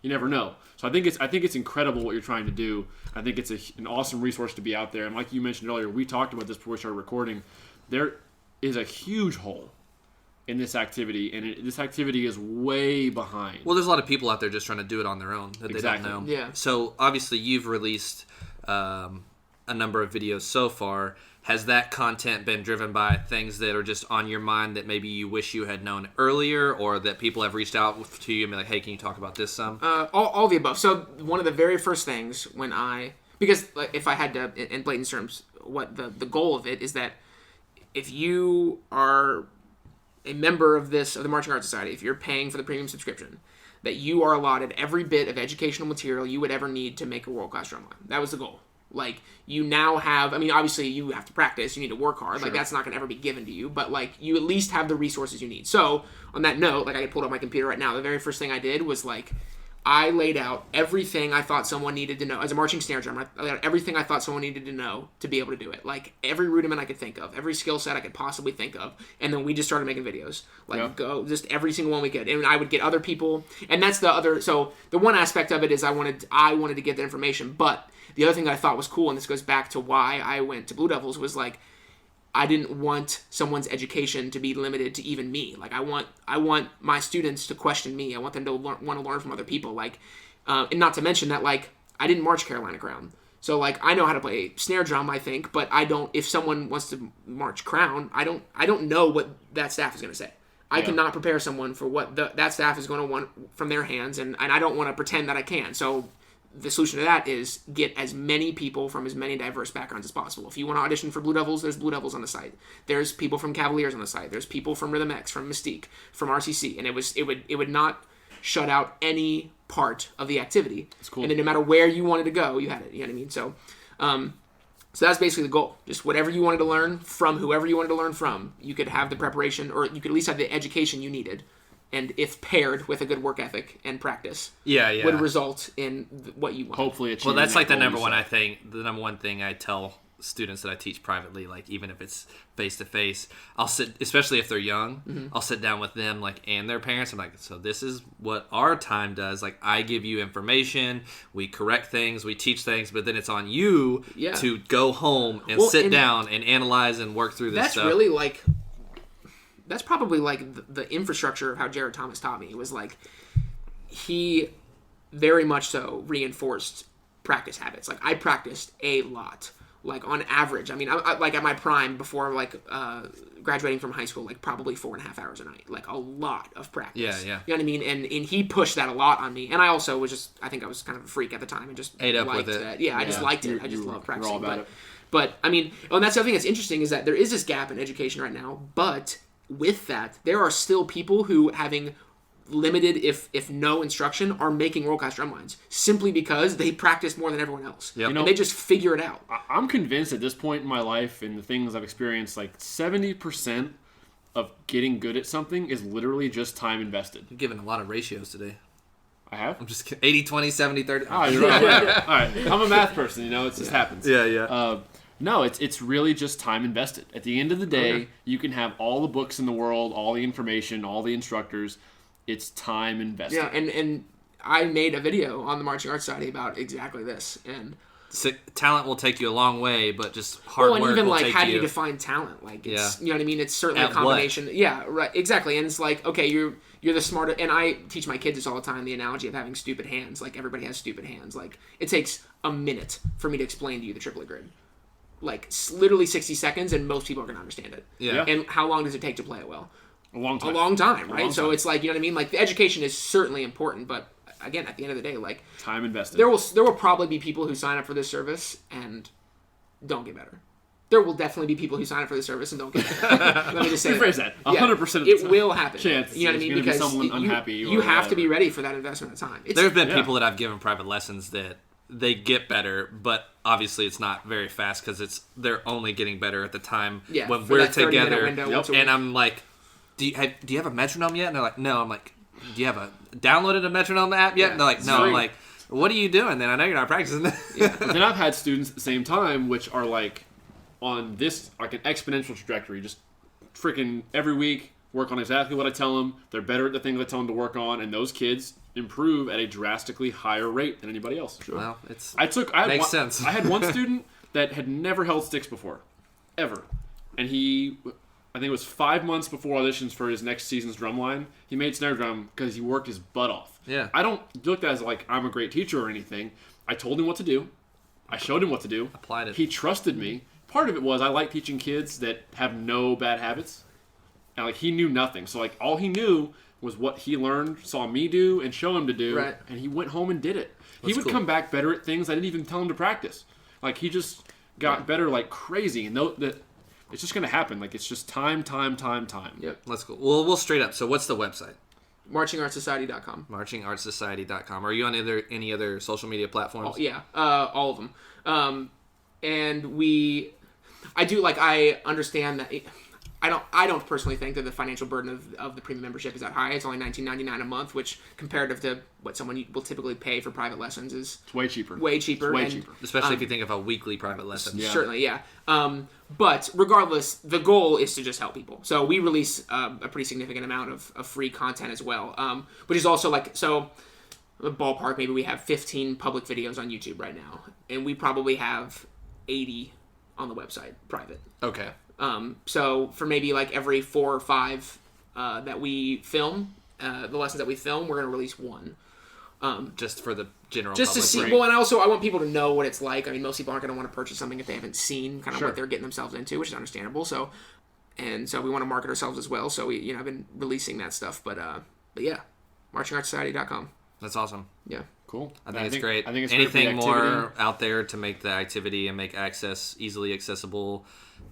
You never know. So I think it's incredible what you're trying to do. I think it's an awesome resource to be out there. And like you mentioned earlier, we talked about this before we started recording. There is a huge hole in this activity, and this activity is way behind. Well, there's a lot of people out there just trying to do it on their own that they don't know. Yeah. So obviously you've released a number of videos so far. Has that content been driven by things that are just on your mind that maybe you wish you had known earlier, or that people have reached out to you and be like, hey, can you talk about this some? All the above. So one of the very first things because like, if I had to, in blatant terms, what the goal of it is that if you are a member of the Marching Arts Society, if you're paying for the premium subscription, that you are allotted every bit of educational material you would ever need to make a world-class drumline. That was the goal. Like, you now have, obviously you have to practice, you need to work hard, like, that's not going to ever be given to you, but, like, you at least have the resources you need. So, on that note, like, I pulled up my computer right now, the very first thing I did was, like, I laid out everything I thought someone needed to know. As a marching snare drummer, I laid out everything I thought someone needed to know to be able to do it. Like, every rudiment I could think of, every skill set I could possibly think of, and then we just started making videos. Like, just every single one we could. And I would get other people, and that's the other, so the one aspect of it is I wanted to get the information, but the other thing that I thought was cool, and this goes back to why I went to Blue Devils, was like, I didn't want someone's education to be limited to even me. Like, I want my students to question me. I want them to want to learn from other people. Like, and not to mention that, like, I didn't march Carolina Crown. So, like, I know how to play snare drum, I think, but I don't, if someone wants to march Crown, I don't know what that staff is going to say. I cannot prepare someone for what that staff is going to want from their hands, and I don't want to pretend that I can. So the solution to that is get as many people from as many diverse backgrounds as possible. If you want to audition for Blue Devils, there's Blue Devils on the site. There's people from Cavaliers on the site. There's people from Rhythm X, from Mystique, from RCC, and it would not shut out any part of the activity. That's cool. And then no matter where you wanted to go, you had it. You know what I mean? So, so that's basically the goal. Just whatever you wanted to learn from whoever you wanted to learn from, you could have the preparation, or you could at least have the education you needed. And if paired with a good work ethic and practice, would result in what you want. Hopefully, well, that's like the number one thing I tell students that I teach privately. Like, even if it's face to face, I'll sit, especially if they're young, I'll sit down with them, like, and their parents. I'm like, so this is what our time does. Like, I give you information, we correct things, we teach things, but then it's on you to go home and sit down and analyze and work through this stuff. That's really like. That's probably like the infrastructure of how Jared Thomas taught me. It was like he very much so reinforced practice habits. Like, I practiced a lot. Like, on average, I like at my prime before like graduating from high school, like probably 4.5 hours a night. Like, a lot of practice. Yeah. You know what I mean? And he pushed that a lot on me. And I also was I think I was kind of a freak at the time and just ate up liked with it. That. Yeah, I just liked it. I just loved practicing. All about it. But and that's the other thing that's interesting is that there is this gap in education right now, but with that, there are still people who, having limited, if no instruction, are making world-class drumlines simply because they practice more than everyone else. Yep. And they just figure it out. I'm convinced at this point in my life and the things I've experienced, like 70% of getting good at something is literally just time invested. You're giving a lot of ratios today. I have? I'm just kidding. 80, 20, 70, 30. Oh, you're right. All right. I'm a math person, it just happens. Yeah. No, it's really just time invested. At the end of the day, you can have all the books in the world, all the information, all the instructors. It's time invested. Yeah, and I made a video on the Marching Arts Society about exactly this. And talent will take you a long way, but just hard work will take you. Well, and even, like, how do you define talent? Like, it's, you know what I mean? It's certainly a combination. What? Yeah, right, exactly. And it's like, okay, you're the smarter, and I teach my kids this all the time, the analogy of having stupid hands. Like, everybody has stupid hands. Like, it takes a minute for me to explain to you the triplet grid. literally 60 seconds, and most people are going to understand it. Yeah. And how long does it take to play it well? A long time. A long time, right? long So time. it's like, you know what I mean? Like, the education is certainly important, but again, at the end of the day, like, Time invested. there will probably be people who sign up for this service and don't get better. There will definitely be people who sign up for this service and don't get better. Let me just say Rephrase that. 100% of the It time. will happen. Chance You know what I mean? there's gonna be Because someone unhappy you or have to be whatever. ready for that investment of time. There have been Yeah. people that I've given private lessons that they get better, but obviously it's not very fast because they're only getting better at the time when for we're that 30-minute together. window once a week. And I'm like, do you have a metronome yet? And they're like, no. I'm like, do you have downloaded a metronome app yet? Yeah, And they're like, it's no. free. I'm like, what are you doing then? I know you're not practicing. But then I've had students at the same time which are like on this like an exponential trajectory, just freaking every week work on exactly what I tell them. They're better at the things I tell them to work on, and those kids improve at a drastically higher rate than anybody else. Well, it's I had Makes one, sense. I had one student that had never held sticks before, ever, and I think it was 5 months before auditions for his next season's drumline. He made snare drum because he worked his butt off. Yeah. I don't look at it as like I'm a great teacher or anything. I told him what to do. I showed him what to do. Applied it. He trusted me. Part of it was I like teaching kids that have no bad habits. And like he knew nothing. So like all he knew was what he learned, saw me do, and show him to do. Right. And he went home and did it. He That's would cool. come back better at things I didn't even tell him to practice. Like he just got better like crazy. And it's just going to happen. Like it's just time. Yep. Let's go. Well, we'll straight up. So what's the website? MarchingArtsSociety.com. MarchingArtsSociety.com. Are you on any other social media platforms? Yeah, all of them. And I understand that I don't personally think that the financial burden of the premium membership is that high. It's only $19.99 a month, which comparative to what someone will typically pay for private lessons is It's way cheaper. way cheaper. It's way and cheaper. Especially if you think of a weekly private lesson. Yeah. Certainly, yeah. But regardless, the goal is to just help people. So we release a pretty significant amount of free content as well, which is also like, so the ballpark, maybe we have 15 public videos on YouTube right now, and we probably have 80 on the website, private. Okay. So for maybe like every 4 or 5 that we film, the lessons that we film, we're going to release one. Just for the general Just to public. see, right. well, and also I want people to know what it's like. I mean, most people aren't going to want to purchase something if they haven't seen kind of Sure. what they're getting themselves into, which is understandable. So we want to market ourselves as well. So I've been releasing that stuff, but yeah, MarchingArtsSociety.com. That's awesome. Yeah. Cool. I think it's great. I think it's great for the anything more activity. out there to make the activity and make access easily accessible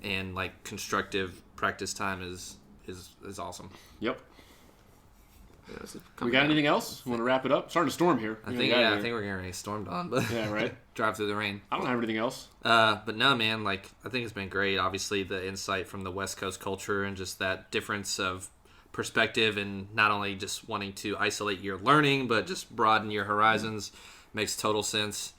and like constructive practice time is awesome. Yep. Yeah, this is We coming got down. anything else? Starting to storm here. I think we're getting ready to stormed on, but Yeah, right. drive through the rain. I don't have anything else. But no, man, like I think it's been great. Obviously, the insight from the West Coast culture and just that difference of perspective, and not only just wanting to isolate your learning, but just broaden your horizons, makes total sense.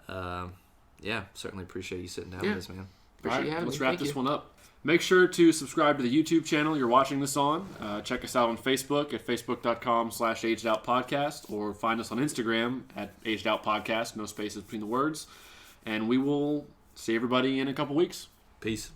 Yeah, certainly appreciate you sitting down Yeah. with us, man. Appreciate you having let's me. wrap Thank this you. one up. Make sure to subscribe to the YouTube channel you're watching this on. Check us out on Facebook at facebook.com/agedoutpodcast, or find us on Instagram at agedoutpodcast, no spaces between the words. And we will see everybody in a couple weeks. Peace.